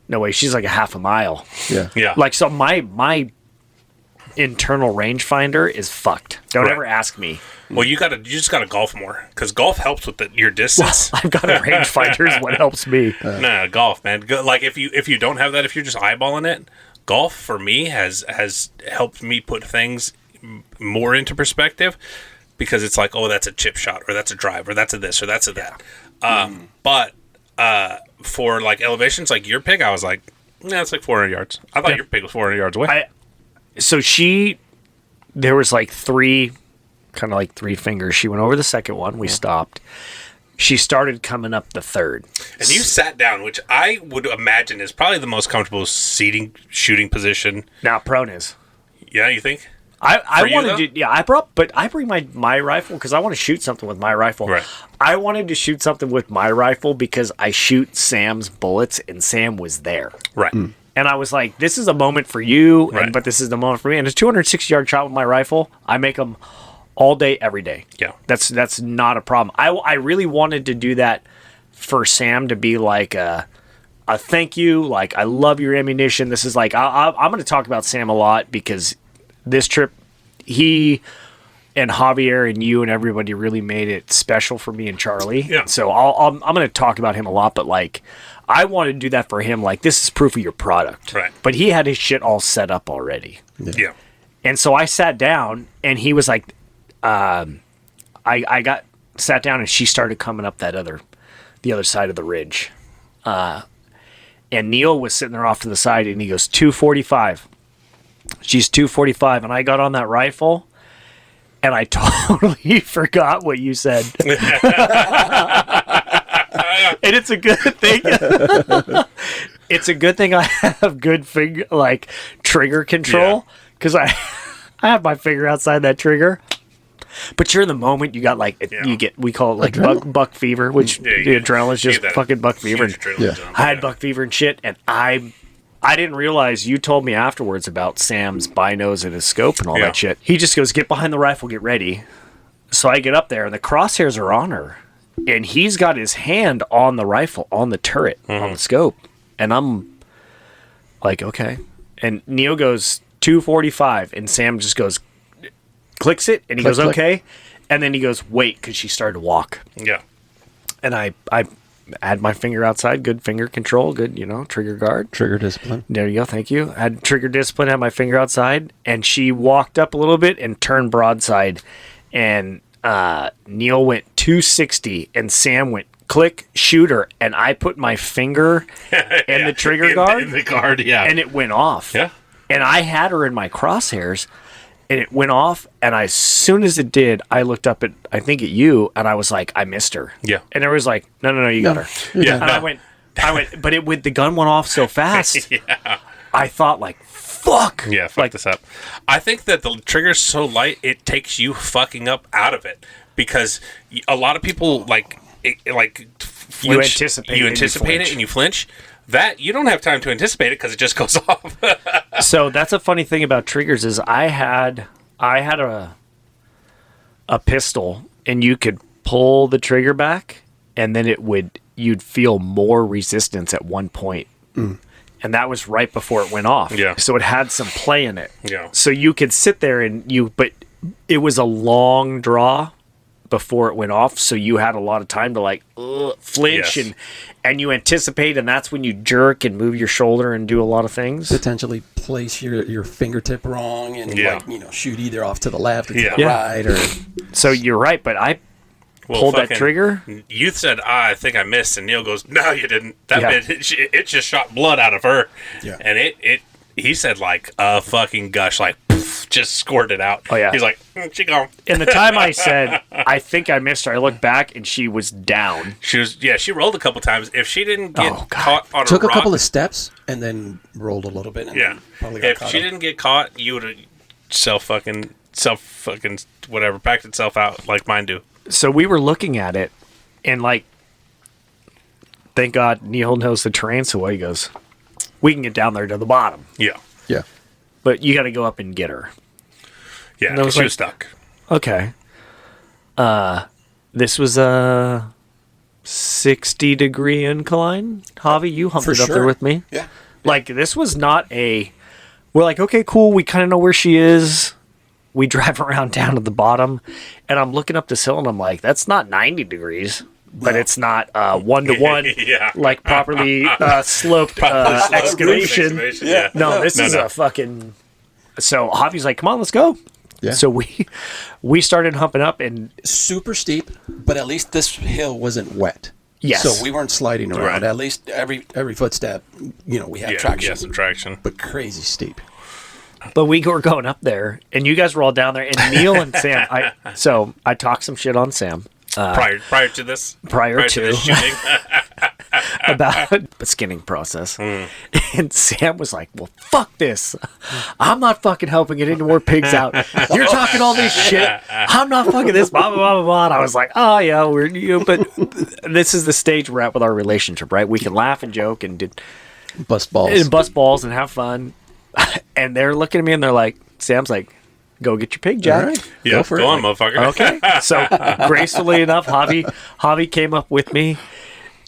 No way. She's like a half a mile. Yeah. Yeah. Like, so my internal rangefinder is fucked. Don't Right. ever ask me. Well, you just gotta golf more because golf helps with your distance. I've got a rangefinder is what helps me. Nah, golf, man. Like if you don't have that, if you're just eyeballing it, golf for me has helped me put things more into perspective because it's like, oh, that's a chip shot, or that's a drive, or that's a this, or that's a that. But for like elevations, like your pig, I was like, nah, it's like 400 yards. I thought Yeah. your pig was 400 yards away. So there was like three fingers. She went over the second one. We stopped. She started coming up the third. And you sat down, which I would imagine is probably the most comfortable shooting position. Now prone is. Yeah, you think? I you, wanted though? to. Yeah, I bring my rifle because I want to shoot something with my rifle. Right. I wanted to shoot something with my rifle because I shoot Sam's bullets, and Sam was there. Right. And I was like, this is a moment for you, Right. but this is the moment for me. And it's 260-yard shot with my rifle. I make them all day, every day. Yeah. That's not a problem. I really wanted to do that for Sam to be like a thank you. Like, I love your ammunition. This is like, I'm going to talk about Sam a lot because this trip, he and Javier and you and everybody really made it special for me and Charlie. Yeah. So I'm going to talk about him a lot, but like, I wanted to do that for him. Like, this is proof of your product. Right. But he had his shit all set up already. Yeah. And so I sat down, and he was like, I got sat down, and she started coming up the other side of the ridge. And Neil was sitting there off to the side, and he goes, 245. She's 245. And I got on that rifle, and I totally forgot what you said. And it's a good thing. It's a good thing I have good trigger control because I have my finger outside that trigger. But you're in the moment. You got we call it like buck fever, which the adrenaline is just fucking buck fever. I had buck fever and shit, and I didn't realize you told me afterwards about Sam's binos and his scope and all that shit. He just goes, get behind the rifle, get ready. So I get up there, and the crosshairs are on her. And he's got his hand on the rifle, on the turret, on the scope. And I'm like, okay. And Neil goes, 245. And Sam just goes, clicks it. And he goes, okay. And then he goes, wait, because she started to walk. Yeah. And I had my finger outside, good finger control, good, trigger guard. Trigger discipline. There you go, thank you. Had trigger discipline, had my finger outside. And she walked up a little bit and turned broadside. And Neil went 260 and Sam went click, shooter, and I put my finger in the trigger guard. In the guard, yeah. And it went off. Yeah. And I had her in my crosshairs, and it went off, and as soon as it did, I looked up at you, and I was like, I missed her. Yeah. And it was like, no, you got her. Yeah. And I went, but the gun went off so fast. Yeah. I thought like, fuck. Yeah, fuck this up. I think that the trigger's so light, it takes you fucking up out of it because a lot of people flinch. You anticipate it and you flinch. That you don't have time to anticipate it because it just goes off. So that's a funny thing about triggers is I had a pistol and you could pull the trigger back and then you'd feel more resistance at one point. And that was right before it went off. Yeah. So it had some play in it. Yeah. So you could sit there but it was a long draw before it went off. So you had a lot of time to flinch and you anticipate, and that's when you jerk and move your shoulder and do a lot of things. Potentially place your fingertip wrong and shoot either off to the left or to the right. Or So you're right, but I pulled that trigger. You said, I think I missed, and Neil goes, no, you didn't. That bit, it just shot blood out of her. Yeah. And he said a fucking gush, poof, just squirted out. Oh, yeah. He's like, she gone. And the time I said, I think I missed her, I looked back and she was down. She rolled a couple times. If she didn't get caught on took a rock, a couple of steps and then rolled a little bit. And then probably got if she didn't get caught, you would have self fucking whatever, packed itself out like mine do. So we were looking at it, and thank God Neil knows the terrain so well. He goes, we can get down there to the bottom. Yeah. Yeah. But you got to go up and get her. Yeah, she was stuck. Okay. This was a 60-degree incline. Javi, you humped it up there with me. Yeah. This was not we're like, okay, cool. We kind of know where she is. We drive around down to the bottom, and I'm looking up this hill, and I'm like, that's not 90 degrees, but it's not 1-to-1, properly sloped excavation. Yeah. No, this is a fucking... So Javi's like, come on, let's go. Yeah. So we started humping up, and... Super steep, but at least this hill wasn't wet. Yes. So we weren't sliding around. Right. At least every footstep, we had traction. Yeah, some traction. But crazy steep. But we were going up there, and you guys were all down there, and Neil and Sam. So I talked some shit on Sam. prior to this? Prior to this shooting? about the skinning process. And Sam was like, well, fuck this. I'm not fucking helping get any more pigs out. You're talking all this shit. I'm not fucking this, blah, blah, blah, blah, blah. And I was like, oh, yeah, but this is the stage we're at with our relationship, right? We can laugh and joke and Bust balls and have fun. And they're looking at me and they're like, Sam's like, go get your pig, Jack. All right. Yeah, go on, motherfucker. Okay. So gracefully enough, Javi came up with me,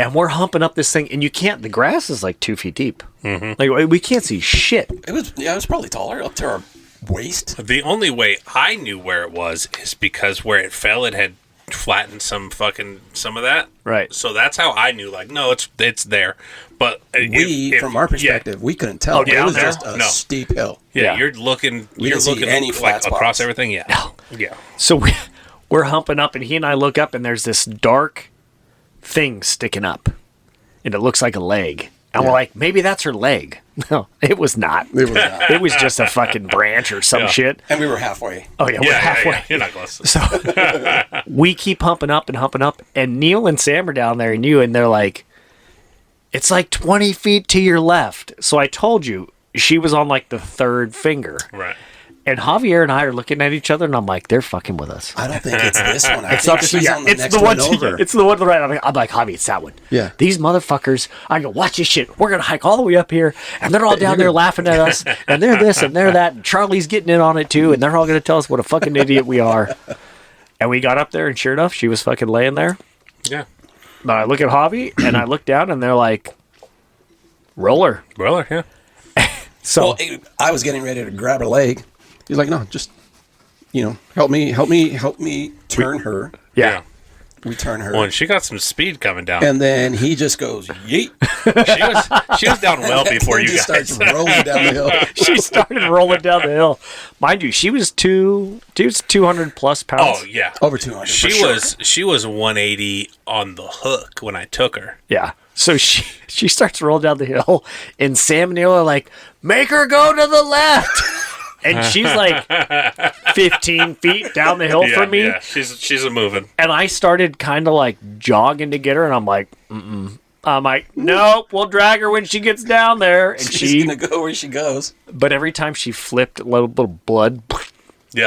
and we're humping up this thing, and you can't. The grass is like 2 feet deep. Mm-hmm. Like we can't see shit. It was probably taller, up to our waist. The only way I knew where it was is because where it fell, it had flattened some of that. Right. So that's how I knew. Like, no, it's there. But from our perspective, we couldn't tell. It was just a steep hill. Yeah, you're looking. You're looking any flat spots across everything. Yeah. No. Yeah. So we're humping up, and he and I look up, and there's this dark thing sticking up, and it looks like a leg. And we're like, maybe that's her leg. No, it was not. It was just a fucking branch or some shit. And we were halfway. Oh, yeah, we're halfway. Yeah. You're not close. So we keep humping up, and Neil and Sam are down there, and they're like, it's like 20 feet to your left. So I told you, she was on like the third finger. Right. And Javier and I are looking at each other, and I'm like, they're fucking with us. I don't think it's this one. I think she's on the it's next the one over. It's the one to the right. I'm like, Javi, it's that one. Yeah. These motherfuckers, I go, watch this shit. We're going to hike all the way up here, and they're all down there laughing at us, and they're this and they're that, and Charlie's getting in on it too, and they're all going to tell us what a fucking idiot we are. And we got up there, and sure enough, she was fucking laying there. Yeah. But I look at Javi, and I look down, and they're like, roller. Yeah. So I was getting ready to grab her leg. He's like, no, just, help me turn her. yeah. We turn her. Well, and she got some speed coming down. And then he just goes, yeet. she was down well before you guys. Starts rolling down the hill. She started rolling down the hill. Mind you, she was 200 plus pounds. Oh yeah, over 200. She was 180 on the hook when I took her. Yeah. So she starts rolling down the hill, and Sam and Neil are like, make her go to the left. And she's like 15 feet down the hill from me. Yeah, she's a moving. And I started kind of like jogging to get her, and I'm like, mm-mm. I'm like, nope, we'll drag her when she gets down there. And she's going to go where she goes. But every time she flipped, a little blood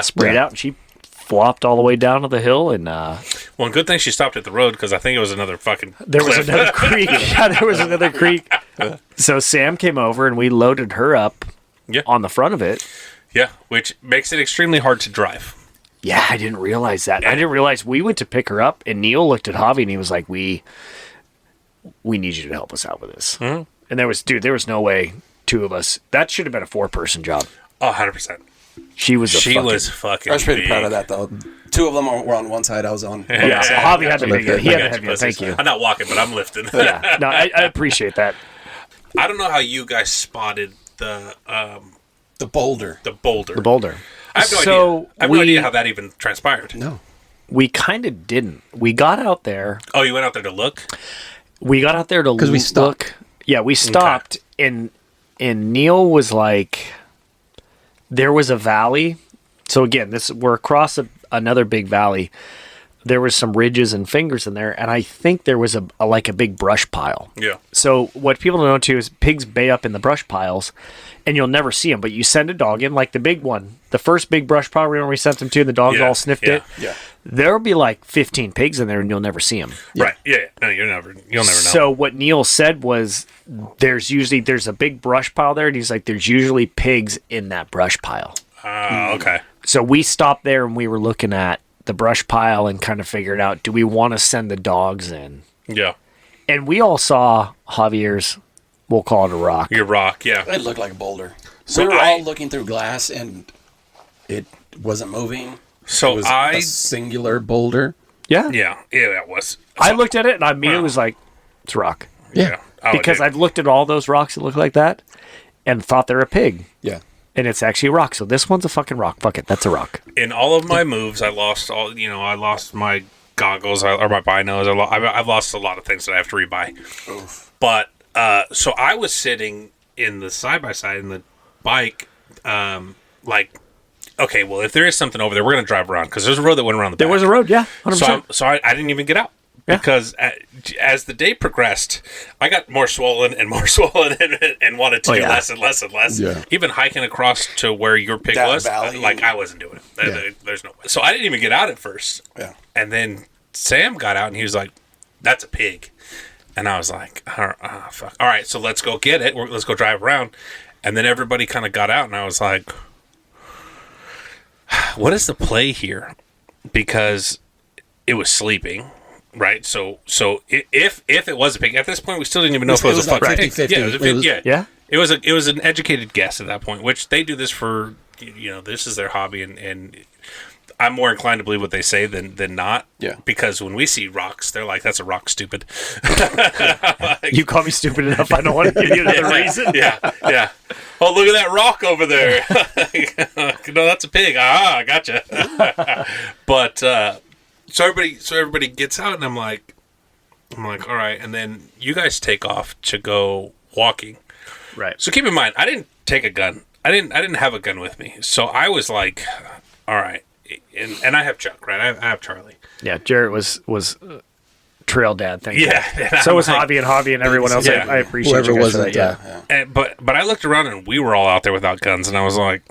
sprayed out, and she flopped all the way down to the hill. And well, good thing she stopped at the road, because I think it was another fucking there cliff. was another creek. Yeah, there was another creek. So Sam came over, and we loaded her up on the front of it. Yeah, which makes it extremely hard to drive. Yeah, I didn't realize that. I didn't realize we went to pick her up, and Neil looked at Javi, and he was like, we need you to help us out with this. Mm-hmm. And there was no way two of us. That should have been a 4-person job. Oh, 100%. She was fucking I was pretty big. proud of that, though. Two of them were on one side. I was on. Yeah, Javi had to make it. He had to have it. Thank you. I'm not walking, but I'm lifting. Yeah, no, I appreciate that. I don't know how you guys spotted the boulder. The boulder. I have no idea. I have no idea how that even transpired. No. We kind of didn't. We got out there. Oh, you went out there to look? We got out there to look. Because we stopped. Yeah, we stopped, and Neil was like, there was a valley. So again, we're across another big valley. There was some ridges and fingers in there, and I think there was a big brush pile. Yeah. So what people don't know too is pigs bay up in the brush piles, and you'll never see them. But you send a dog in, like the big one, the first big brush pile we sent them to, and the dogs all sniffed it. Yeah. There'll be like 15 pigs in there, and you'll never see them. Yeah. Right. Yeah. No, you'll never know. So what Neil said was, there's a big brush pile there, and he's like, there's usually pigs in that brush pile. Okay. So we stopped there, and we were looking at the brush pile and kind of figured out, do we want to send the dogs in? Yeah. And we all saw Javier's, we'll call it a rock. Your rock, yeah. It looked like a boulder. So we were all looking through glass, and it wasn't moving. So it was a singular boulder. Yeah. Yeah, it was. I looked at it, and I immediately was like, it's a rock. Yeah. Because I've looked at all those rocks that look like that and thought they're a pig. Yeah. And it's actually a rock. So this one's a fucking rock. Fuck it. That's a rock. In all of my moves, I lost my goggles or my binos. I've lost a lot of things that I have to rebuy. Oof. But so I was sitting in the side by side in the bike, like okay, well, if there is something over there, we're going to drive around because there's a road that went around the back. There was a road, yeah, 100%. So I didn't even get out because as the day progressed, I got more swollen and more swollen and wanted to do less and less and less. Yeah. Even hiking across to where your pig Down was, valley. I wasn't doing it. There's no way. So I didn't even get out at first. Yeah. And then Sam got out and he was like, "That's a pig." And I was like, oh, fuck. All right, so let's go get it. Let's go drive around. And then everybody kind of got out, and I was like, what is the play here? Because it was sleeping, right? So if it was a pig, at this point, we still didn't even know if it was a fucking pig. 50-50. Yeah, it was a pig. Yeah. It was an educated guess at that point, which they do this for, this is their hobby, and I'm more inclined to believe what they say than not. Yeah. Because when we see rocks, they're like, "That's a rock, stupid." You call me stupid enough. I don't want to give you another reason. Yeah. Oh, look at that rock over there. No, that's a pig. I gotcha. But so everybody gets out, and I'm like, all right. And then you guys take off to go walking. Right. So keep in mind, I didn't take a gun. I didn't have a gun with me. So I was like, all right. And I have Chuck, right? I have Charlie. Yeah, Jerett was trail dad. Thank you. Yeah. So was Javi and everyone else. Yeah. I appreciate Whoever you guys was for that. that. Yeah. And, but I looked around and we were all out there without guns, and I was like,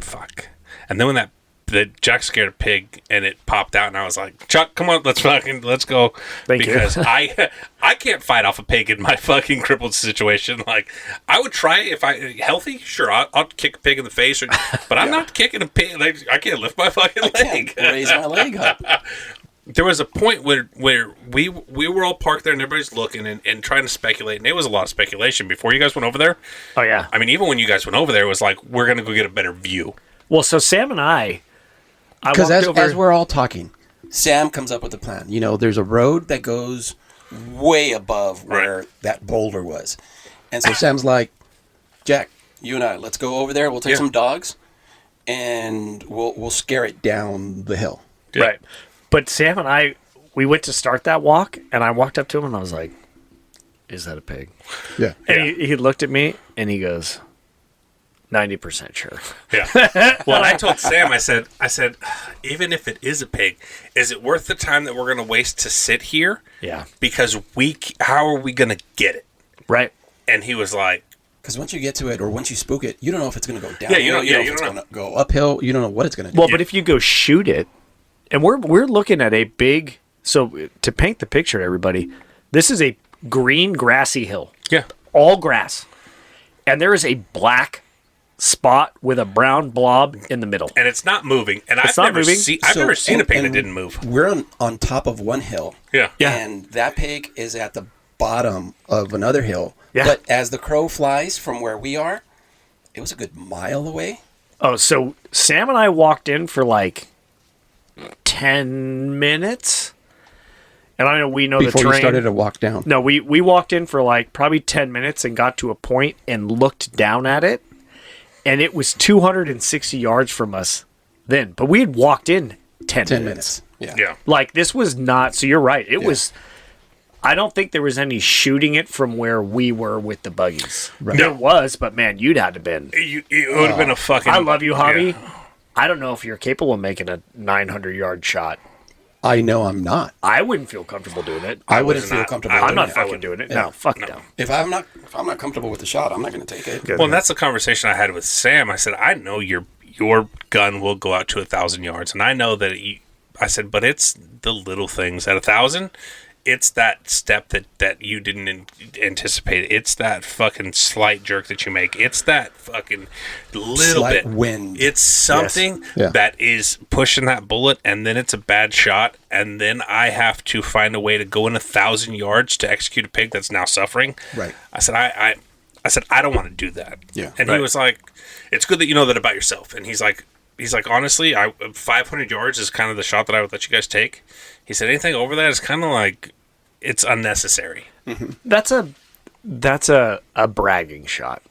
fuck. And then when the Jack scared a pig and it popped out, and I was like, Chuck, come on, let's go. Thank you. Because I can't fight off a pig in my fucking crippled situation. Like, I would try if I healthy, sure, I'll kick a pig in the face, but I'm not kicking a pig. Like, I can't lift my fucking leg. Raise my leg up. There was a point where we were all parked there and everybody's looking and trying to speculate, and it was a lot of speculation before you guys went over there. Oh yeah. I mean, even when you guys went over there, it was like, we're gonna go get a better view. Well, so Sam and I Because walked as over. we're all talking, Sam comes up with a plan. There's a road that goes way above where that boulder was. And so Sam's like, Jack, you and I, let's go over there. We'll take some dogs, and we'll scare it down the hill. Yeah. Right. But Sam and I, we went to start that walk, and I walked up to him and I was like, "Is that a pig?" Yeah. And he looked at me and he goes, 90% sure. Yeah. Well, I told Sam, I said, even if it is a pig, is it worth the time that we're going to waste to sit here? Yeah. Because how are we going to get it? Right. And he was like, Because once you get to it, or once you spook it, you don't know if it's going to go down. Yeah, you don't if know. it's going to go uphill. You don't know what it's going to do. Well, but if you go shoot it, and we're looking at a big, so to paint the picture, everybody, this is a green grassy hill, yeah. all grass, and there is a black spot with a brown blob in the middle. And it's not moving. And It's I've not never moving. seen a pig that didn't move. We're on top of one hill. Yeah. Yeah. And that pig is at the bottom of another hill. Yeah. But as the crow flies from where we are, it was a good mile away. Oh, so Sam and I walked in for like 10 minutes. And I know we know Before the terrain. you started to walk down. No, we walked in for like probably 10 minutes and got to a point and looked down at it. And it was 260 yards from us then. But we had walked in 10 minutes. Yeah. Yeah. Like, this was not... So you're right. It was... I don't think there was any shooting it from where we were with the buggies. Right. There was, but man, you'd had to been... It would have been a fucking... I love you, Javi. Yeah. I don't know if you're capable of making a 900-yard shot. I know I'm not. I wouldn't feel comcomfortable doing it. I wouldn't was feel not- comfortable. I'm doing not it. fucking doing it. No, fuck no. If I'm not comfortable with the shot, I'm not going to take it. Good. Well, and that's the conversation I had with Sam. I said, I know your gun will go out to 1,000 yards, and I know that. I said, but it's the little things at 1,000. It's that step that you didn't anticipate. It's that fucking slight jerk that you make. It's that fucking little Slight bit wind. It's something Yeah. that is pushing that bullet, and then it's a bad shot, and then I have to find a way to go in 1,000 yards to execute a pig that's now suffering. Right. I said, I said, I don't want to do that. Yeah. And he was like, it's good that you know that about yourself. And he's like, honestly, 500 yards is kind of the shot that I would let you guys take. He said, anything over that is kind of like, it's unnecessary. That's a bragging shot.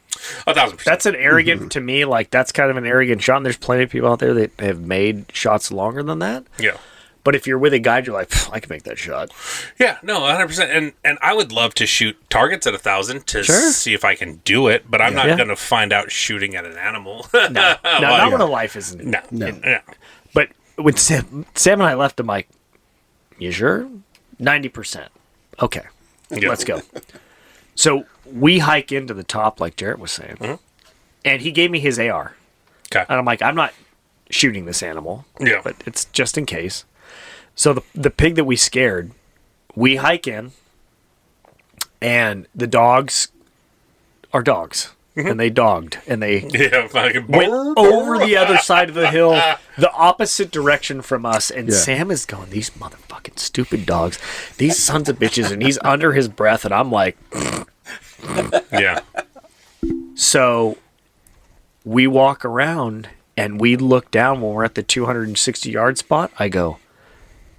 1,000%. That's an arrogant, to me, like, that's kind of an arrogant shot. And there's plenty of people out there that have made shots longer than that. Yeah. But if you're with a guide, you're like, I can make that shot. Yeah, no, 100%. And I would love to shoot targets at 1,000 to see if I can do it, but I'm not going to find out shooting at an animal. No, not when a life isn't. No. But when Sam and I left, I'm like, you sure? 90%. Okay, let's go. So we hike into the top, like Jerett was saying, and he gave me his AR. Okay. And I'm like, I'm not shooting this animal, but it's just in case. So the pig that we scared, we hike in, and the dogs are dogs. And they dogged, and they went over the other side of the hill, the opposite direction from us. And Sam is going, these motherfucking stupid dogs, these sons of bitches. And he's under his breath, and I'm like, yeah. So we walk around, and we look down when we're at the 260-yard spot. I go,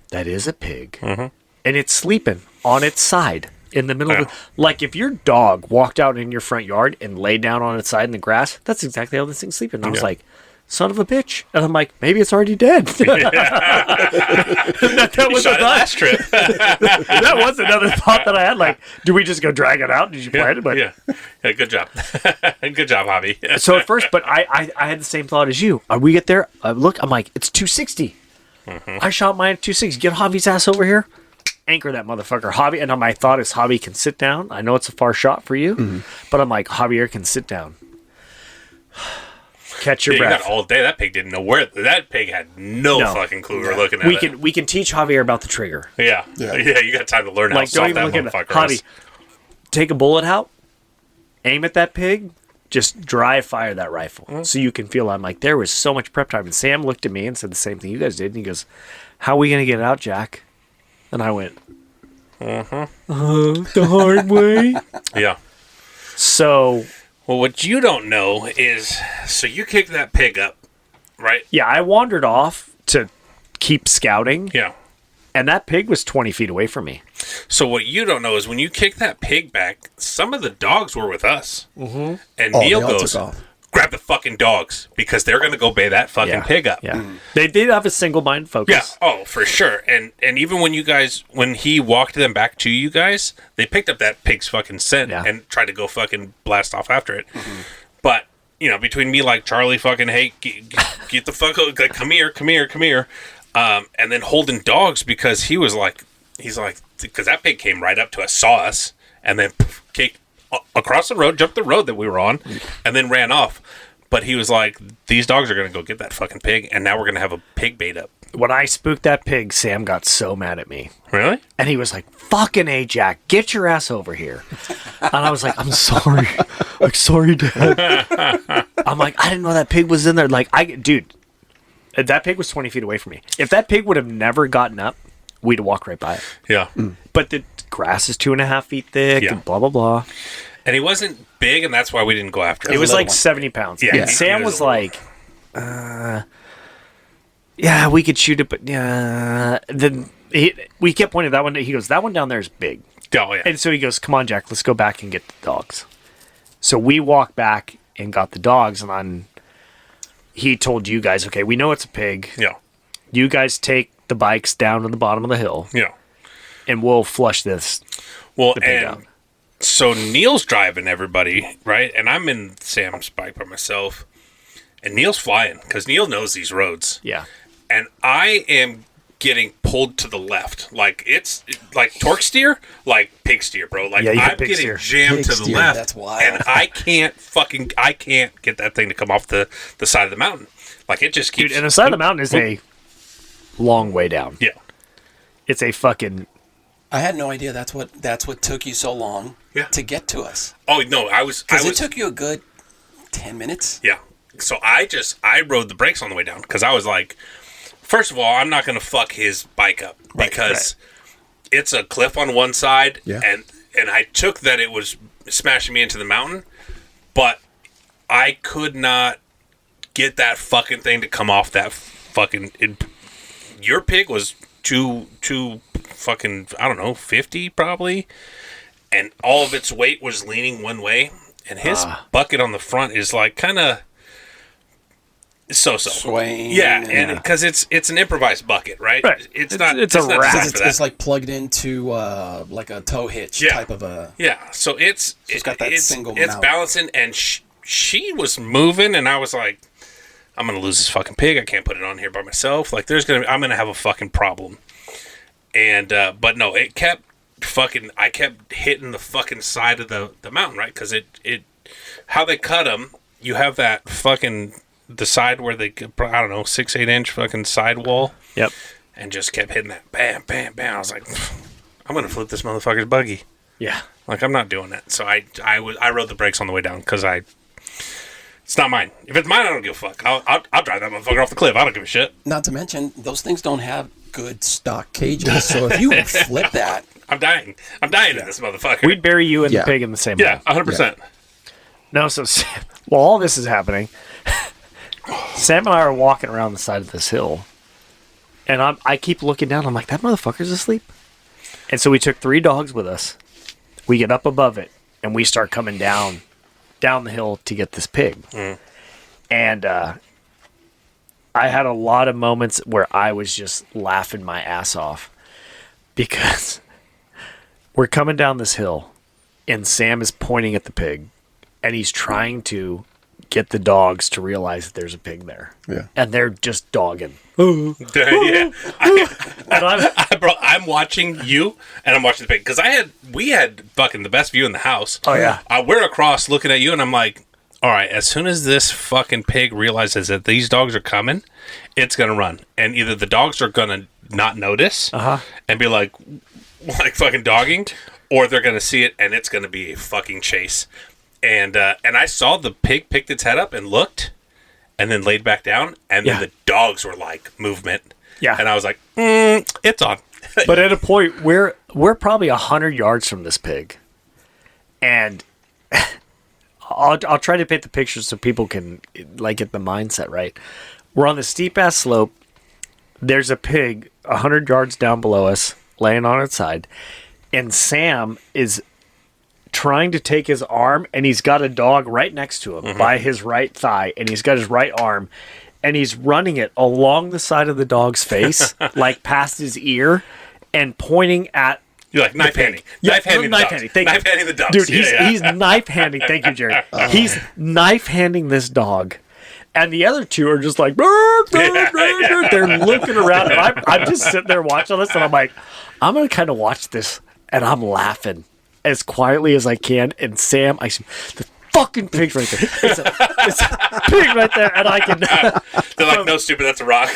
that is a pig. And it's sleeping on its side. In the middle of the, like if your dog walked out in your front yard and laid down on its side in the grass, that's exactly how this thing's sleeping. And I was like, son of a bitch. And I'm like, maybe it's already dead. that was a last trip. That was another thought that I had. Like, do we just go drag it out? Did you plan it? But good job. Good job, Javi. So at first, but I had the same thought as you. We get there, look, I'm like, it's 260. I shot mine at 260. Get Javi's ass over here. Anchor that motherfucker, Javi. And my thought is Javi can sit down. I know it's a far shot for you, but I'm like, Javier can sit down. Catch your breath. You got all day. That pig didn't know where. That pig had no fucking clue we were looking at. We can teach Javier about the trigger. Yeah. You got time to learn how soft that motherfucker is. Javi, take a bullet out, aim at that pig, just dry fire that rifle so you can feel. I'm like, there was so much prep time. And Sam looked at me and said the same thing you guys did. And he goes, how are we going to get it out, Jack? And I went, the hard way. Yeah. So. Well, what you don't know is, so you kicked that pig up, right? Yeah, I wandered off to keep scouting. Yeah. And that pig was 20 feet away from me. So what you don't know is when you kicked that pig back, some of the dogs were with us. And Neil goes, grab the fucking dogs because they're going to go bay that fucking pig up. Yeah. They did have a single mind focus. Yeah. Oh, for sure. And even when he walked them back to you guys, they picked up that pig's fucking scent and tried to go fucking blast off after it. But, between me, like Charlie fucking, hey, get the fuck out, like, come here. And then holding dogs because he's like, because that pig came right up to us, saw us, and then kicked across the road, jumped the road that we were on, and then ran off. But he was like, these dogs are going to go get that fucking pig, and now we're going to have a pig bait up. When I spooked that pig, Sam got so mad at me. Really? And he was like, fucking A, Jack, get your ass over here. And I was like, I'm sorry. I'm sorry, Dad. I'm like, I didn't know that pig was in there. Like, dude, that pig was 20 feet away from me. If that pig would have never gotten up, we'd walk right by it. Yeah. But the grass is 2.5 feet thick and blah, blah, blah. And he wasn't big, and that's why we didn't go after him. It was like 70 pounds. Yeah. And Sam was like, yeah, we could shoot it, but then we kept pointing at that one. He goes, that one down there is big. Oh, yeah. And so he goes, come on, Jack, let's go back and get the dogs. So we walked back and got the dogs, and he told you guys, okay, we know it's a pig. Yeah. You guys take the bikes down to the bottom of the hill. Yeah. And we'll flush this. Well, and so Neil's driving everybody, right? And I'm in Sam's bike by myself. And Neil's flying because Neil knows these roads. Yeah. And I am getting pulled to the left. Like, it's like torque steer, like pig steer, bro. Like, I'm getting jammed pig to the steer, left. that's wild. And I can't get that thing to come off the side of the mountain. Like, it just keeps. Dude, and the side of the mountain is a long way down. Yeah. It's a fucking. I had no idea that's what took you so long to get to us. Oh, no, because it took you a good 10 minutes. Yeah. So I rode the brakes on the way down because I was like, first of all, I'm not going to fuck his bike up because it's a cliff on one side and I took that it was smashing me into the mountain, but I could not get that fucking thing to come off that fucking. Your pig was too fucking, I don't know, 50 probably, and all of its weight was leaning one way, and his bucket on the front is like kind of. swaying. Yeah, and because it's an improvised bucket, right? Right. It's not. It's a not rack. designed for that. It's like plugged into like a tow hitch type of a. Yeah, so it's got that single It's mount. balancing, and she was moving, and I was like, I'm gonna lose this fucking pig. I can't put it on here by myself. Like, I'm gonna have a fucking problem. And but no, it kept fucking. I kept hitting the fucking side of the mountain, right? Because it how they cut them, you have that fucking the side where they, I don't know, 6-8 inch fucking sidewall. Yep. And just kept hitting that bam, bam, bam. I was like, I'm gonna flip this motherfucker's buggy. Yeah. Like, I'm not doing that. So I rode the brakes on the way down because it's not mine. If it's mine, I don't give a fuck. I'll drive that motherfucker off the cliff. I don't give a shit. Not to mention, those things don't have good stock cages. So if you flip that, I'm dying in this motherfucker. We'd bury you and the pig in the same yeah, hole. 100%. No, so Sam, while all this is happening, Sam and I are walking around the side of this hill, and I keep looking down. I'm like, that motherfucker's asleep. And so we took 3 dogs with us. We get up above it, and we start coming down the hill to get this pig. And I had a lot of moments where I was just laughing my ass off because we're coming down this hill, and Sam is pointing at the pig, and he's trying to get the dogs to realize that there's a pig there. Yeah. And they're just dogging. Yeah. And I'm watching you, and I'm watching the pig because we had fucking the best view in the house. Oh, yeah. We're across looking at you, and I'm like, all right, as soon as this fucking pig realizes that these dogs are coming, it's gonna run, and either the dogs are gonna not notice and be like fucking dogging, or they're gonna see it and it's gonna be a fucking chase. And I saw the pig picked its head up and looked, and then laid back down, and then the dogs were like movement. Yeah. And I was like, it's on. But at a point, we're probably 100 yards from this pig, and I'll try to paint the picture so people can like get the mindset right. We're on the steep ass slope. There's a pig 100 yards down below us, laying on its side, and Sam is trying to take his arm, and he's got a dog right next to him by his right thigh, and he's got his right arm, and he's running it along the side of the dog's face, like past his ear, and pointing at. You're like knife handing. Yeah, Knife handing the knife dogs. handing. Thank Knife you. handing the dogs. Dude, he's knife handing. Thank you, Jerry. He's knife handing this dog. And the other two are just like, "Brr, brr, brr, brr." They're looking around. And I'm just sitting there watching this, and I'm like, I'm going to kind of watch this, and I'm laughing as quietly as I can. And Sam, I see the fucking pig's right there. It's a pig right there, and I can. They're like, no, stupid, that's a rock.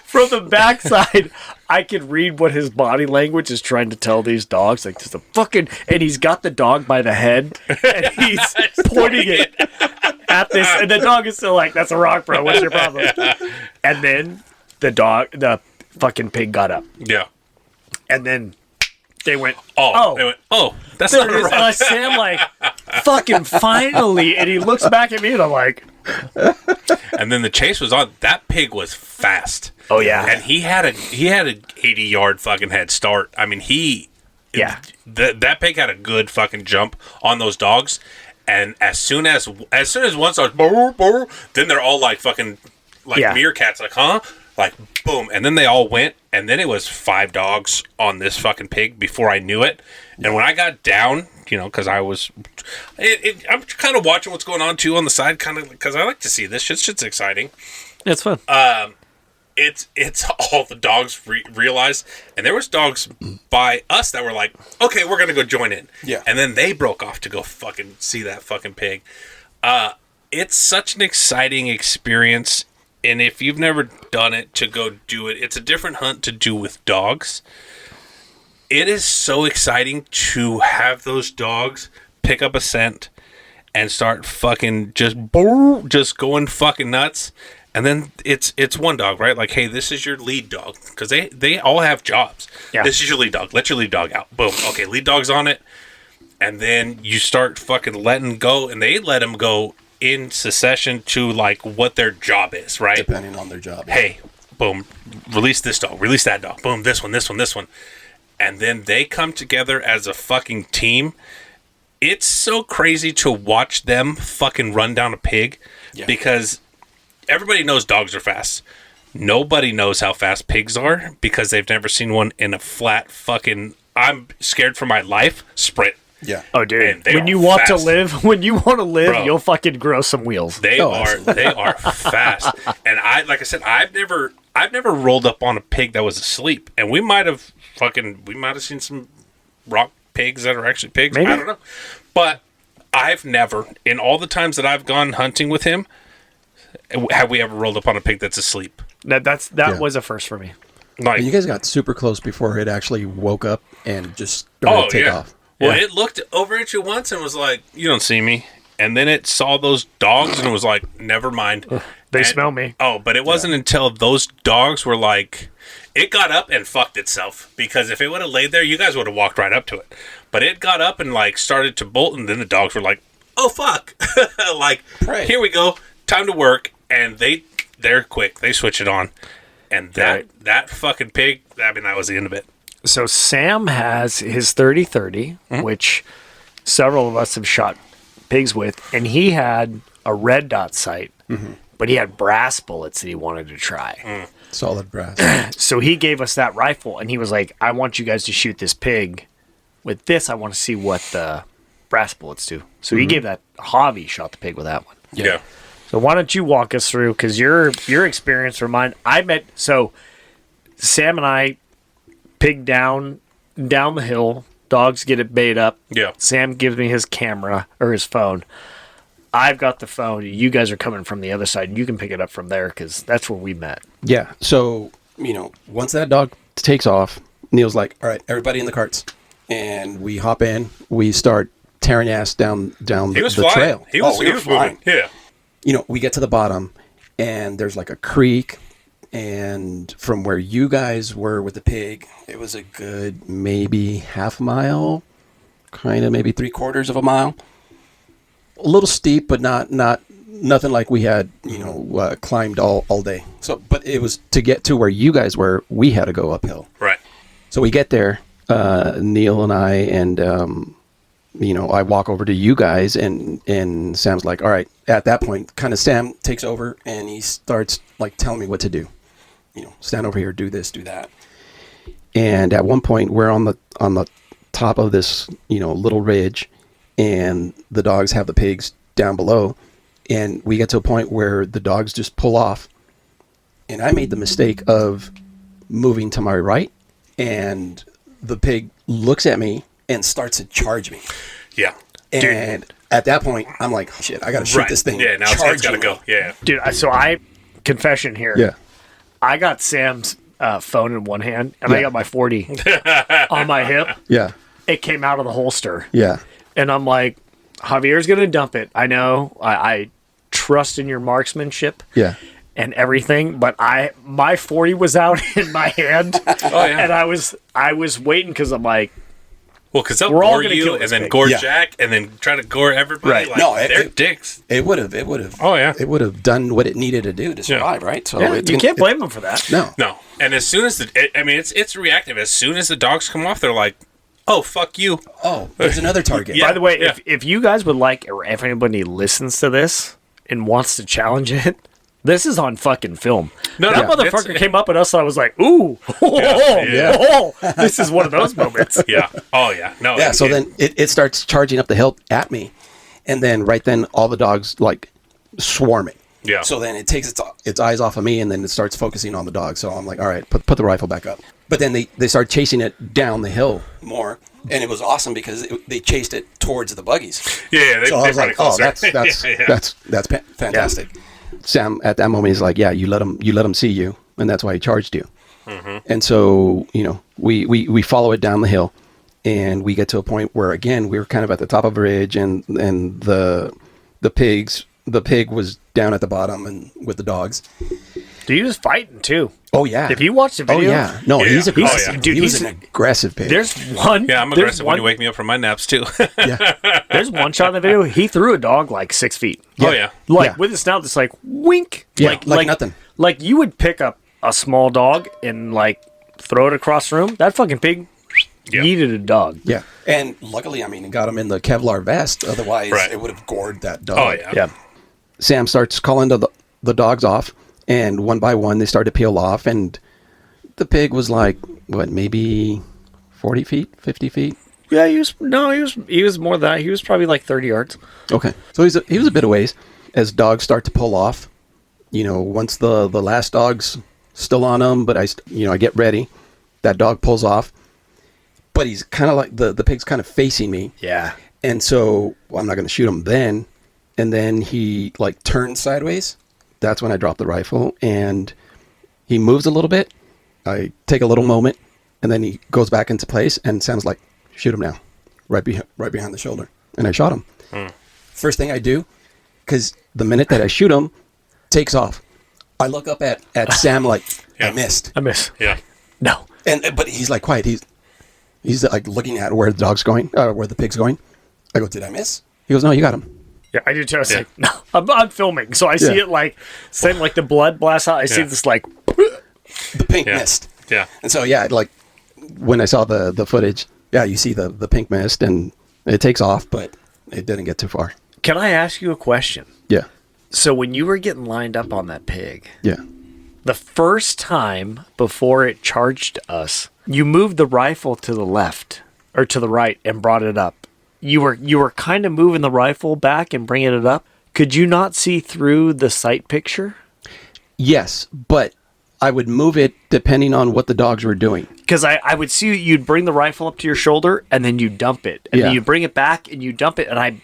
From the backside, I can read what his body language is trying to tell these dogs. Like, just a fucking. And he's got the dog by the head, and he's pointing it at this. And the dog is still like, that's a rock, bro. What's your problem? And then the fucking pig got up. Yeah. And then they went, They went, that's there not it a is. rock. And I Sam like, fucking finally. And he looks back at me, and I'm like, And then the chase was on. That pig was fast. oh, yeah. And he had a 80-yard fucking head start. I mean, that pig had a good fucking jump on those dogs. And as soon as one starts, burr, burr, then they're all like fucking like meerkats, like, huh? Like, boom. And then they all went, and then it was 5 dogs on this fucking pig before I knew it. And when I got down, because I'm kind of watching what's going on too on the side, kind of because I like to see this shit's exciting. It's fun. It's all the dogs realized, and there was dogs by us that were like, okay, we're gonna go join in. Yeah. And then they broke off to go fucking see that fucking pig. It's such an exciting experience, and if you've never done it, to go do it. It's a different hunt to do with dogs. It is so exciting to have those dogs pick up a scent and start fucking just going fucking nuts. And then it's one dog, right? Like, hey, this is your lead dog. Because they all have jobs. Yeah. This is your lead dog. Let your lead dog out. Boom. Okay, lead dog's on it. And then you start fucking letting go. And they let them go in succession to, like, what their job is, right? depending on their job. Hey, boom, release this dog. Release that dog. Boom, this one. And then they come together as a fucking team. it's so crazy to watch them fucking run down a pig because everybody knows dogs are fast. Nobody knows how fast pigs are because they've never seen one in a flat fucking, I'm scared for my life, sprint. Yeah. Oh, dude. When you want to live, Bro, you'll fucking grow some wheels. They are fast. And like I said, I've never rolled up on a pig that was asleep. And we might have seen some rock pigs that are actually pigs. Maybe. I don't know. But I've never, in all the times that I've gone hunting with him, have we ever rolled up on a pig that's asleep. That was a first for me. Like, And you guys got super close before it actually woke up and just started to take off. Well, it looked over at you once and was like, "You don't see me." And then it saw those dogs and it was like, "Never mind." They smell me. Oh, but it wasn't until those dogs were like, it got up and fucked itself. Because if it would have laid there, you guys would have walked right up to it. But it got up and like started to bolt, and then the dogs were like, "Oh fuck!" Like, here we go, time to work. And they're quick. They switch it on, and that fucking pig. I mean, that was the end of it. So Sam has his 30-30, which several of us have shot pigs with, and he had a red dot sight, but he had brass bullets that he wanted to try. Solid brass. So he gave us that rifle, and he was like, I want you guys to shoot this pig with this. I want to see what the brass bullets do. So he gave that. Javi shot the pig with that one. Yeah. So why don't you walk us through, because your experience from mine, so Sam and I pig down the hill, dogs get it bait up. Yeah. Sam gives me his camera or his phone. I've got the phone. You guys are coming from the other side. You can pick it up from there because that's where we met. Yeah. So, once that dog takes off, Neil's like, all right, everybody in the carts. And we hop in. We start tearing ass down the trail. He was flying. Yeah. We get to the bottom, and there's like a creek. And from where you guys were with the pig, it was a good maybe half mile, kind of maybe 3/4 of a mile. A little steep, but nothing like we had, climbed all day. So, but it was to get to where you guys were, we had to go uphill. Right. So we get there, Neil and I, and I walk over to you guys, and Sam's like, all right. At that point, kind of Sam takes over, and he starts like telling me what to do. Stand over here, do this, do that. And at one point, we're on the top of this, little ridge, and the dogs have the pigs down below, and we get to a point where the dogs just pull off, and I made the mistake of moving to my right, and the pig looks at me and starts to charge me. Yeah. And at that point, I'm like, shit, I got to shoot this thing. Yeah, now it's got to go. Yeah. Dude, confession here. Yeah. I got Sam's phone in one hand, and I got my 40 on my hip. Yeah. It came out of the holster. Yeah. And I'm like, Javier's going to dump it. I know. I trust in your marksmanship. Yeah. And everything, but my 40 was out in my hand. Oh, yeah. And I was waiting because I'm like, well, because they'll we're all gore gonna you kill and this then pig. gore Yeah. Jack and then try to gore everybody. Right. Like, No, they're dicks. It would have. Oh, yeah. It would have done what it needed to do to survive, right? So you can't blame them for that. No. No. And as soon as it's reactive. As soon as the dogs come off, they're like, oh, fuck you. Oh, there's another target. Yeah. By the way, if you guys would like, or if anybody listens to this and wants to challenge it, this is on fucking film. No, that motherfucker came up at us and I was like, ooh, this is one of those moments. Yeah. Oh, yeah. No. Yeah, so then it starts charging up the hill at me. And then right then all the dogs like swarming. Yeah. So then it takes its eyes off of me, and then it starts focusing on the dog. So I'm like, all right, put the rifle back up. But then they start chasing it down the hill more. And it was awesome because they chased it towards the buggies. Yeah, So I was like, oh, that's fantastic. Sam at that moment is like, yeah, you let him see you, and that's why he charged you. Mm-hmm. And so we follow it down the hill, and we get to a point where again we're kind of at the top of a ridge, and the pig was down at the bottom and with the dogs. Dude, he was fighting too. Oh yeah. If you watch the video, oh yeah, no, he's aggressive. Oh, yeah. Dude, he was an aggressive pig. There's one. Yeah, I'm aggressive when you wake me up from my naps too. There's one shot in the video. He threw a dog like 6 feet. Oh yeah. Like with his snout, just like wink. Yeah, like nothing. Like you would pick up a small dog and like throw it across the room. That fucking pig Yeah. needed a dog. Yeah. And luckily, I mean, it got him in the Kevlar vest. Otherwise, Right. it would have gored that dog. Oh, yeah. Yeah. Sam starts calling the dogs off, and one by one, they start to peel off. And the pig was like, what, maybe 40 feet, 50 feet? Yeah, he was more than that. He was probably like 30 yards. Okay. So he was a bit of ways as dogs start to pull off. You know, once the last dog's still on him, but I get ready. That dog pulls off. But he's kind of like, the pig's kind of facing me. Yeah. And so I'm not going to shoot him then. And then he like turns sideways. That's when I drop the rifle. And he moves a little bit. I take a little moment. And then he goes back into place and sounds like, shoot him now. Right behind the shoulder. And I shot him. First thing I do, because the minute that I shoot him, takes off. I look up at Sam like, I missed. I miss. Yeah. No. But he's like quiet. He's like looking at where the dog's going, where the pig's going. I go, did I miss? He goes, no, you got him. Yeah, I did too. I was like, no, I'm filming. So I see it like, same like the blood blast out. I see this like. The pink mist. Yeah. And so, yeah, like when I saw the footage, yeah, you see the pink mist and it takes off, but it didn't get too far. Can I ask you a question? Yeah. So when you were getting lined up on that pig, Yeah. the first time before it charged us, you moved the rifle to the left or to the right and brought it up. You were kind of moving the rifle back and bringing it up. Could you not see through the sight picture? Yes, but I would move it depending on what the dogs were doing. Because I would see you'd bring the rifle up to your shoulder and then you dump it. And then you bring it back and you dump it. And I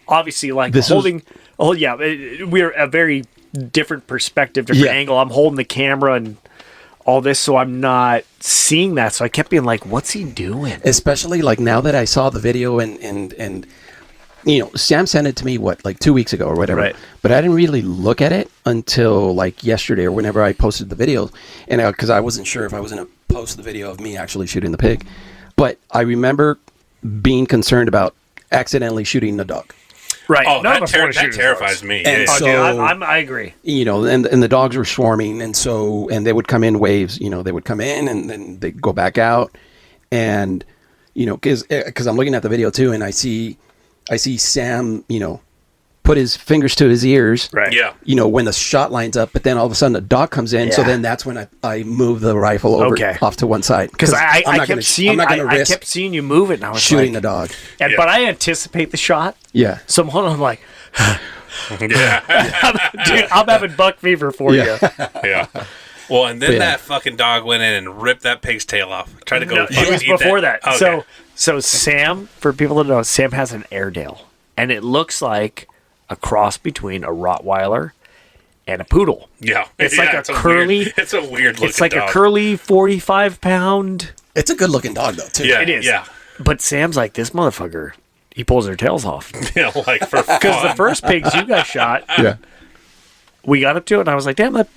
obviously like holding... Oh, yeah. We're a very different perspective, different angle. I'm holding the camera and all this, so I'm not seeing that. So I kept being like, what's he doing? Especially like now that I saw the video and you know, Sam sent it to me, like 2 weeks ago or whatever. Right. But I didn't really look at it until like yesterday or whenever I posted the video. And because I wasn't sure if I was going to post the video of me actually shooting the pig. But I remember being concerned about accidentally shooting the dog. Right. Oh, None of that us wanna shoot terrifies dogs. me. And Yeah. Oh, so, dude, I agree. you know, and the dogs were swarming, and they would come in waves. You know, they would come in and then they'd go back out, and you know, because I'm looking at the video too, and I see Sam, you know, put his fingers to his ears, Right. Yeah. you know, when the shot lines up, but then all of a sudden a dog comes in, so Yeah. then that's when I move the rifle over off to one side Because I I'm kept seeing I kept seeing you move it, and I was shooting like, the dog. and, but I anticipate the shot. Yeah, So I'm like, Yeah. dude, I'm having buck fever for you. Yeah. Well, and then Yeah. that fucking dog went in and ripped that pig's tail off. Tried to go. No, it fucking was eat before that. Okay. So Sam, for people to know, Sam has an Airedale, and it looks like a cross between a Rottweiler and a poodle. Yeah, It's yeah, like a curly- Weird, it's a weird looking. It's like dog. a curly 45-pound. it's a good looking dog though too. Yeah, It is. Yeah, But Sam's like, this motherfucker, he pulls their tails off. yeah. Like for Because the fun. first pigs you guys shot, yeah. we got up to it, and I was like, damn, that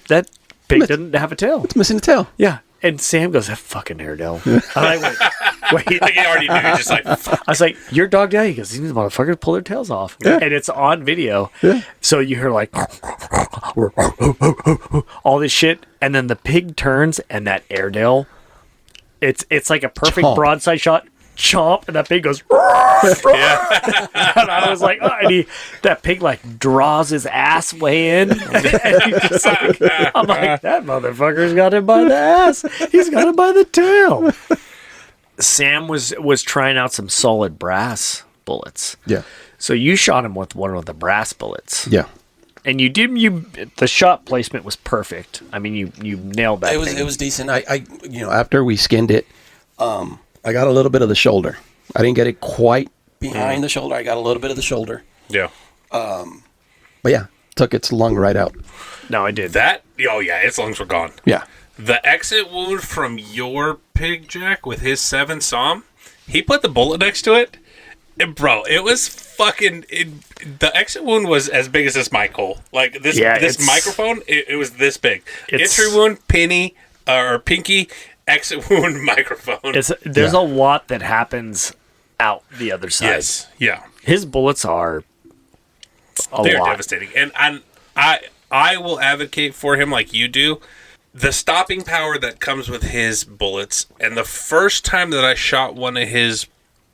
pig didn't have a tail. It's missing the tail. Yeah. And Sam goes, that fucking Airedale. And I went, wait. Like he already knew. Just like I was like, your dog died? He goes, these motherfuckers pull their tails off. Yeah. And it's on video. Yeah. So you hear like all this shit. And then the pig turns and that Airedale, it's like a perfect Chomp. broadside shot. Chomp. And that pig goes, yeah. and I was like, oh, and that pig like draws his ass way in. And he's just like, I'm like, that motherfucker's got him by the ass. He's got him by the tail. Sam was trying out some solid brass bullets. Yeah, So you shot him with one of the brass bullets. yeah. And the shot placement was perfect. I mean, you nailed that. It was decent. I you know, after we skinned it, I got a little bit of the shoulder. I didn't get it quite behind the shoulder. I got a little bit of the shoulder. Yeah. But yeah, took its lung right out. No, I did. That. Oh yeah, its lungs were gone. Yeah. The exit wound from your pig, Jack, with his 7 SOM, he put the bullet next to it. And bro, it was fucking... the exit wound was as big as this mic hole. Like, this microphone, it was this big. Entry wound, pinky, exit wound, microphone. There's a lot that happens out the other side. Yes, yeah. His bullets are They're lot. devastating. And I will advocate for him like you do. the stopping power that comes with his bullets, and the first time that I shot one of his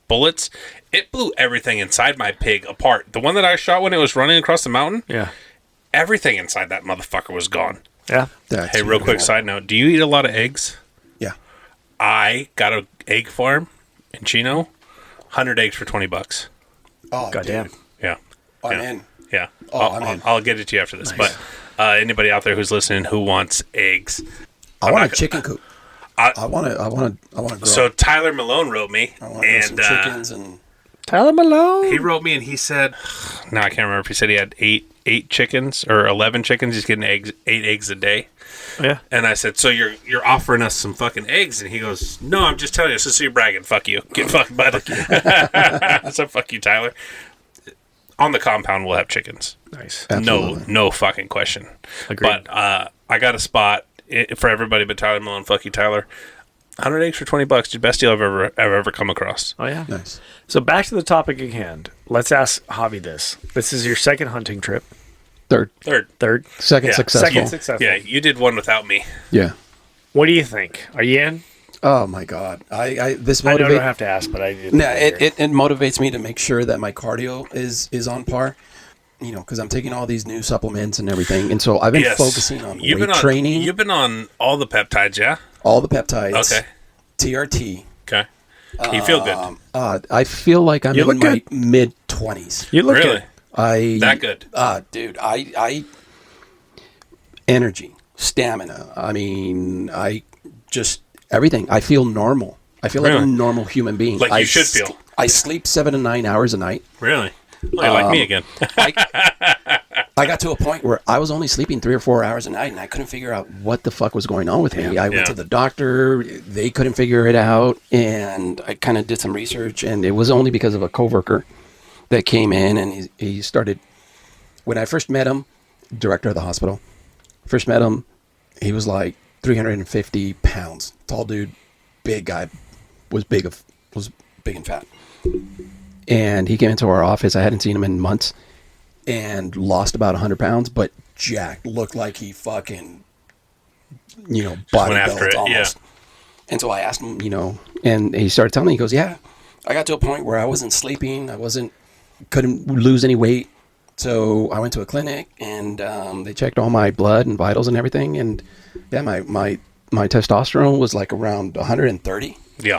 bullets, it blew everything inside my pig apart. The one that I shot when it was running across the mountain, Yeah. everything inside that motherfucker was gone. Yeah. That's Hey, real quick side note, do you eat a lot of eggs? Yeah. I got an egg farm in Chino, 100 eggs for $20. Oh, Goddamn. dude. Yeah. I'm Yeah. in. Yeah. Oh, I'm in. I'll get it to you after this. But anybody out there who's listening who wants eggs, I want a chicken coop. I want to grow. so Tyler Malone wrote me, I want to get some and chickens and Tyler Malone. he wrote me and he said, no, I can't remember if he said he had eight chickens or 11 chickens. He's getting 8 eggs a day. Yeah. And I said, so you're offering us some fucking eggs? And he goes, no, I'm just telling you. So you're bragging. Fuck you. Get fucked, bud. So fuck you, Tyler. On the compound, we'll have chickens. Nice. Absolutely. No fucking question. Agreed. But I got a spot for everybody but Tyler Malone. Fuck you, Tyler. 100 eggs for $20, dude. Best deal I've ever come across. Oh, yeah. nice. So back to the topic at hand. Let's ask Javi this. This is your second hunting trip. Third, Third. second Yeah. successful. Second successful. Yeah, you did one without me. Yeah. What do you think? Are you in? Oh my God. This I don't motivates. have to ask, but I did. No, it motivates me to make sure that my cardio is on par. You know, because I'm taking all these new supplements and everything, and so I've been Yes. focusing on weight training, You've been on all the peptides, yeah? all the peptides, Okay. TRT. Okay. You feel good. I feel like I'm You in look my good. mid-20s. You look Really? good. That good? Dude, I energy, stamina. I mean, I just everything. I feel normal. I feel like Really? a normal human being. Like you should feel. I sleep 7 to 9 hours a night. Really? Well, like me again. I got to a point where I was only sleeping 3 or 4 hours a night, and I couldn't figure out what the fuck was going on with me. I Yeah. went to the doctor; they couldn't figure it out, and I kind of did some research, and it was only because of a coworker that came in, and he started. When I first met him, director of the hospital, first met him, he was like 350 pounds, tall dude, big guy, was big and fat. And he came into our office. I hadn't seen him in months, and lost about 100 pounds, but jacked, looked like he fucking, went after bodybuilt it, almost. And so I asked him, and he started telling me, he goes, yeah, I got to a point where I wasn't sleeping. Couldn't lose any weight. So I went to a clinic, and they checked all my blood and vitals and everything. And yeah, my testosterone was like around 130. Yeah.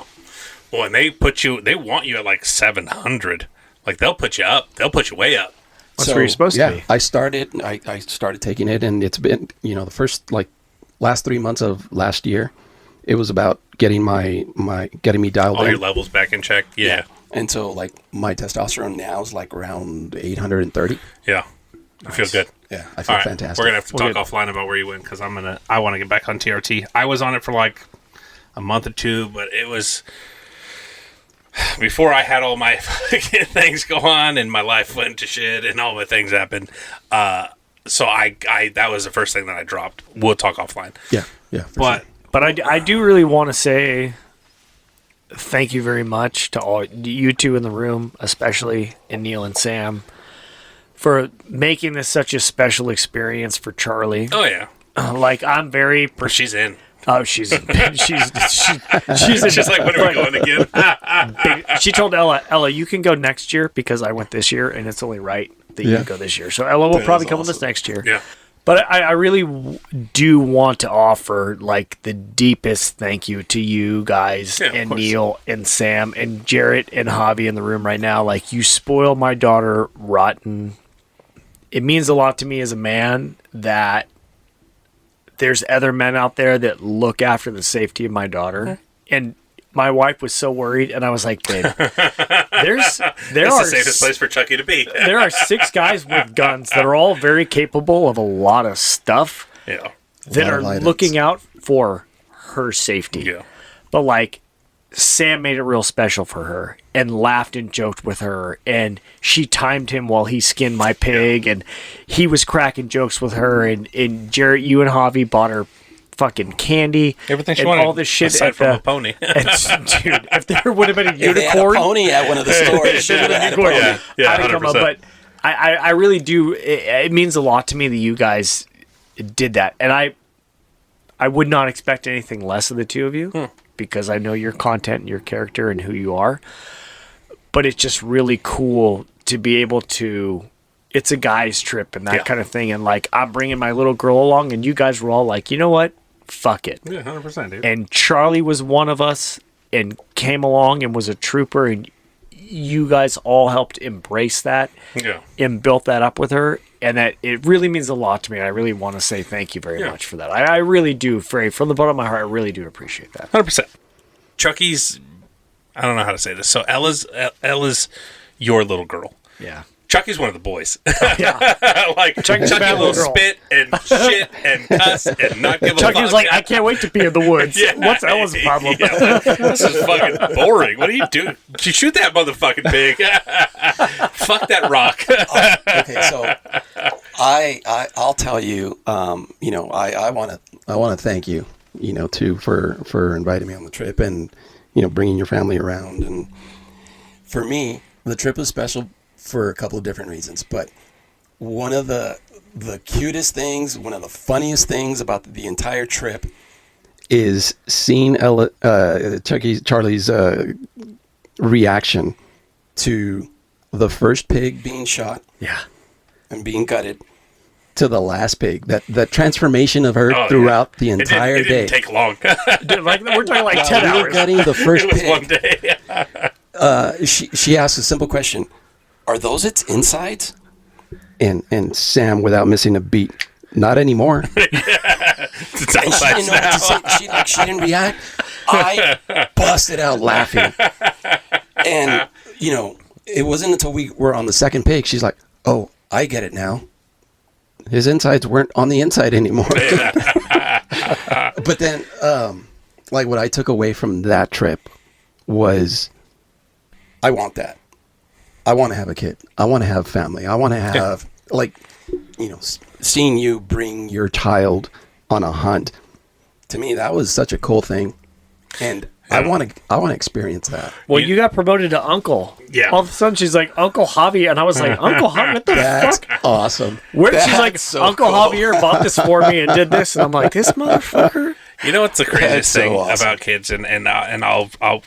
Well, and they want you at like 700. Like they'll put you up. They'll put you way up. That's where you're supposed to be. I started taking it, and it's been, the first last 3 months of last year, it was about getting getting me dialed All in. your levels back in check. Yeah. And so my testosterone now is like around 830. Yeah. I feel good. Yeah, I feel All right. fantastic. We're gonna have to talk good. offline about where you went because I want to get back on TRT. I was on it for like a month or two, but it was before I had all my fucking things go on and my life went to shit and all my things happened. So I that was the first thing that I dropped. We'll talk offline. Yeah, for But sure. But I do really want to say thank you very much to all you two in the room, especially and Neil and Sam, for making this such a special experience for Charlie. oh yeah, Like I'm very she's in. oh she's she's She's like, when are we going again? big, she told Ella, you can go next year because I went this year and it's only right that you Yeah. go this year. So Ella will probably is come with us awesome. next year. Yeah. But I really do want to offer like the deepest thank you to you guys Yeah, of and course. Neil and Sam and Jerett and Javi in the room right now. Like you spoil my daughter rotten. It means a lot to me as a man that there's other men out there that look after the safety of my daughter. And my wife was so worried, and I was like, babe, there That's are the safest place for Chucky to be. there are 6 guys with guns that are all very capable of a lot of stuff Yeah. that lot are of items. looking out for her safety. Yeah. But like Sam made it real special for her and laughed and joked with her, and she timed him while he skinned my pig, and he was cracking jokes with her, and Jerett, you and Javi bought her fucking candy. Everything she and wanted. all this shit aside at from the a pony. and, dude, if there would have been a If they had a unicorn, pony at one of the stores, should have had a unicorn, pony. Yeah, I'd have come up. 100%. But I really do. It means a lot to me that you guys did that, and I would not expect anything less of the two of you because I know your content and your character and who you are. But it's just really cool to be able to. It's a guy's trip and that kind of thing. And like, I'm bringing my little girl along, and you guys were all like, you know what? Fuck it. Yeah, 100%, dude. And Charlie was one of us and came along and was a trooper, and you guys all helped embrace that and built that up with her. And that it really means a lot to me. I really want to say thank you very much for that. I really do, Frey, from the bottom of my heart, I really do appreciate that. 100%. Chucky's, I don't know how to say this. So Ella's your little girl. Yeah. Chucky's one of the boys. Yeah. Like, Chucky's Chucky a will little girl. spit and shit and cuss and not give a fuck. Chucky's like, I can't wait to be in the woods. Yeah. What's Ella's problem? Yeah. This is fucking boring. What are you doing? You shoot that motherfucking pig. Fuck that rock. Okay, so I'll tell you, I want to thank you, too, for inviting me on the trip and, bringing your family around. And for me, the trip was special for a couple of different reasons, but one of the cutest things, one of the funniest things about the entire trip is seeing Charlie's reaction to the first pig being shot and being gutted to the last pig. That transformation of her throughout the entire day. It didn't take long. Dude, we're talking like 10 we were hours. gutting the first It was pig. one day. She asked a simple question: "Are those its insides?" And Sam, without missing a beat, not anymore. It's And she outside didn't know what to say. She didn't react. I busted out laughing. And, it wasn't until we were on the second pig, she's like, "Oh, I get it now. His insides weren't on the inside anymore." But then, what I took away from that trip was, I want that. I want to have a kid. I want to have family. I want to have, seeing you bring your child on a hunt. To me, that was such a cool thing. And I want to experience that. Well, you got promoted to uncle. Yeah. All of a sudden, she's like, Uncle Javi. And I was like, Uncle Javi? What the That's fuck? awesome. She's like, so Uncle cool. Javier bought this for me and did this. And I'm like, this motherfucker? You know what's the craziest That's so thing awesome. about kids, and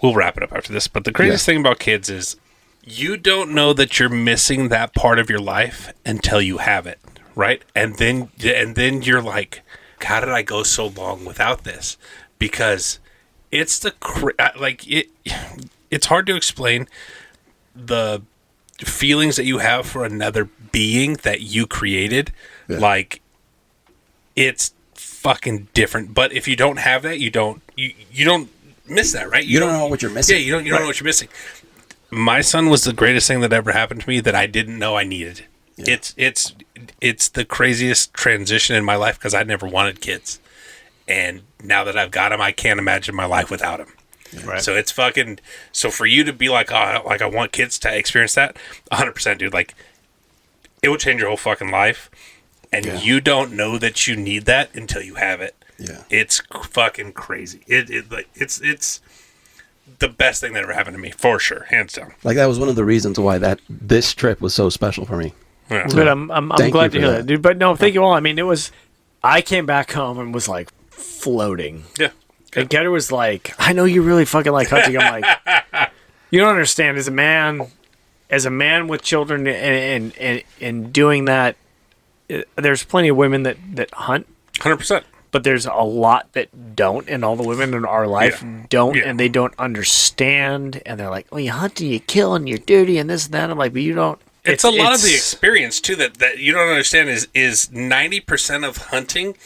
we'll wrap it up after this. But the craziest thing about kids is you don't know that you're missing that part of your life until you have it, right? And then you're like, how did I go so long without this? Because it's it's hard to explain the feelings that you have for another being that you created. Yeah. Like, it's fucking different. But if you don't have that, you don't miss that, right? You don't know what you're missing. Yeah, you don't know what you're missing. My son was the greatest thing that ever happened to me that I didn't know I needed. Yeah. It's the craziest transition in my life because I never wanted kids, and now that I've got them, I can't imagine my life without them. Yeah. Right. So it's fucking. So for you to be like, oh, like I want kids to experience that, 100%, dude. Like, it would change your whole fucking life, and you don't know that you need that until you have it. Yeah, it's fucking crazy. It's the best thing that ever happened to me, for sure, hands down. like that was one of the reasons why this trip was so special for me. Yeah. But I'm glad to hear that, dude. But no, thank you all. I mean, I came back home and was like floating. Yeah. And Getter was like, I know you really fucking like hunting. I'm like, you don't understand. As a man with children and doing that, there's plenty of women that hunt. 100%. But there's a lot that don't, and all the women in our life don't, and they don't understand. And they're like, "Oh, you hunt and you kill and you're dirty and this and that." I'm like, "But you don't." It's a lot of the experience too that you don't understand is 90% of hunting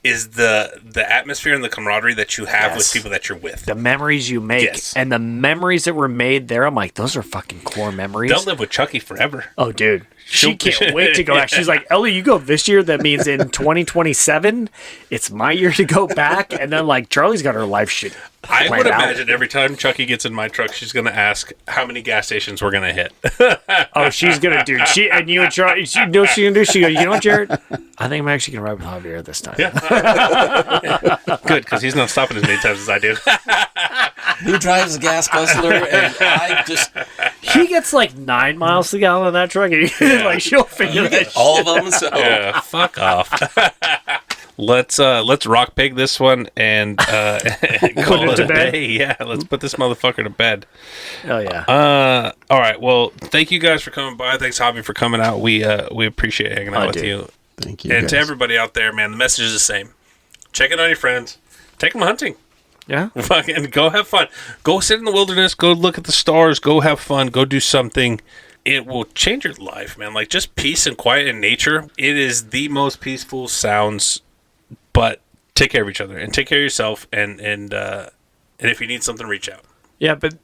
is the atmosphere and the camaraderie that you have with people that you're with. The memories you make, and the memories that were made there. I'm like, those are fucking core memories. They'll live with Chucky forever. Oh, dude. She can't wait to go back. She's like, Ellie, you go this year. That means in 2027, it's my year to go back. And then, like, Charlie's got her life shit. I would out. imagine every time Chucky gets in my truck, she's going to ask how many gas stations we're going to hit. Oh, she's going to, dude. And you and Charlie, you know what she's going to do? She goes, you know what, Jerett? I think I'm actually going to ride with Javier this time. Yeah. Good, because he's not stopping as many times as I do. He drives a gas guzzler, and I just... He gets like 9 miles to the gallon on that truck, and like she'll figure that shit all of them. So yeah, fuck off. let's rock pig this one and call it a day. Yeah, let's put this motherfucker to bed. Oh yeah. All right. Well, thank you guys for coming by. Thanks, Javi, for coming out. We appreciate hanging out with you. Thank you. And guys. to everybody out there, man, the message is the same. Check in on your friends. Take them hunting. Yeah. Fucking go have fun. Go sit in the wilderness. Go look at the stars. Go have fun. Go do something. It will change your life, man. Like, just peace and quiet in nature. It is the most peaceful sounds. But take care of each other and take care of yourself. And if you need something, reach out. Yeah, but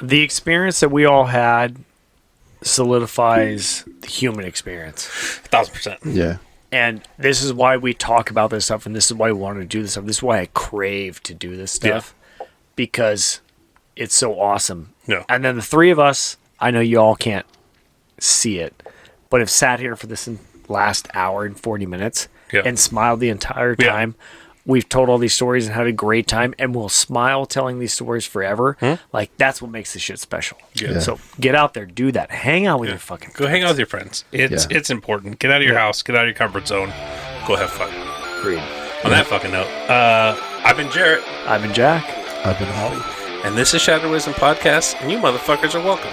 the experience that we all had solidifies the human experience. 1,000%. Yeah. And this is why we talk about this stuff, and this is why we want to do this stuff. This is why I crave to do this stuff, because it's so awesome. Yeah. And then the three of us, I know you all can't see it, but have sat here for this last hour and 40 minutes and smiled the entire time. We've told all these stories and had a great time, and we'll smile telling these stories forever. Like, that's what makes this shit special. Yeah. So get out there, do that. Hang out with your fucking Go hang out with your friends. It's important. Get out of your house. Get out of your comfort zone. Go have fun. Agreed. On that fucking note, I've been Jerett. I've been Jack. I've been Javi. And this is Shattered Wisdom Podcast, and you motherfuckers are welcome.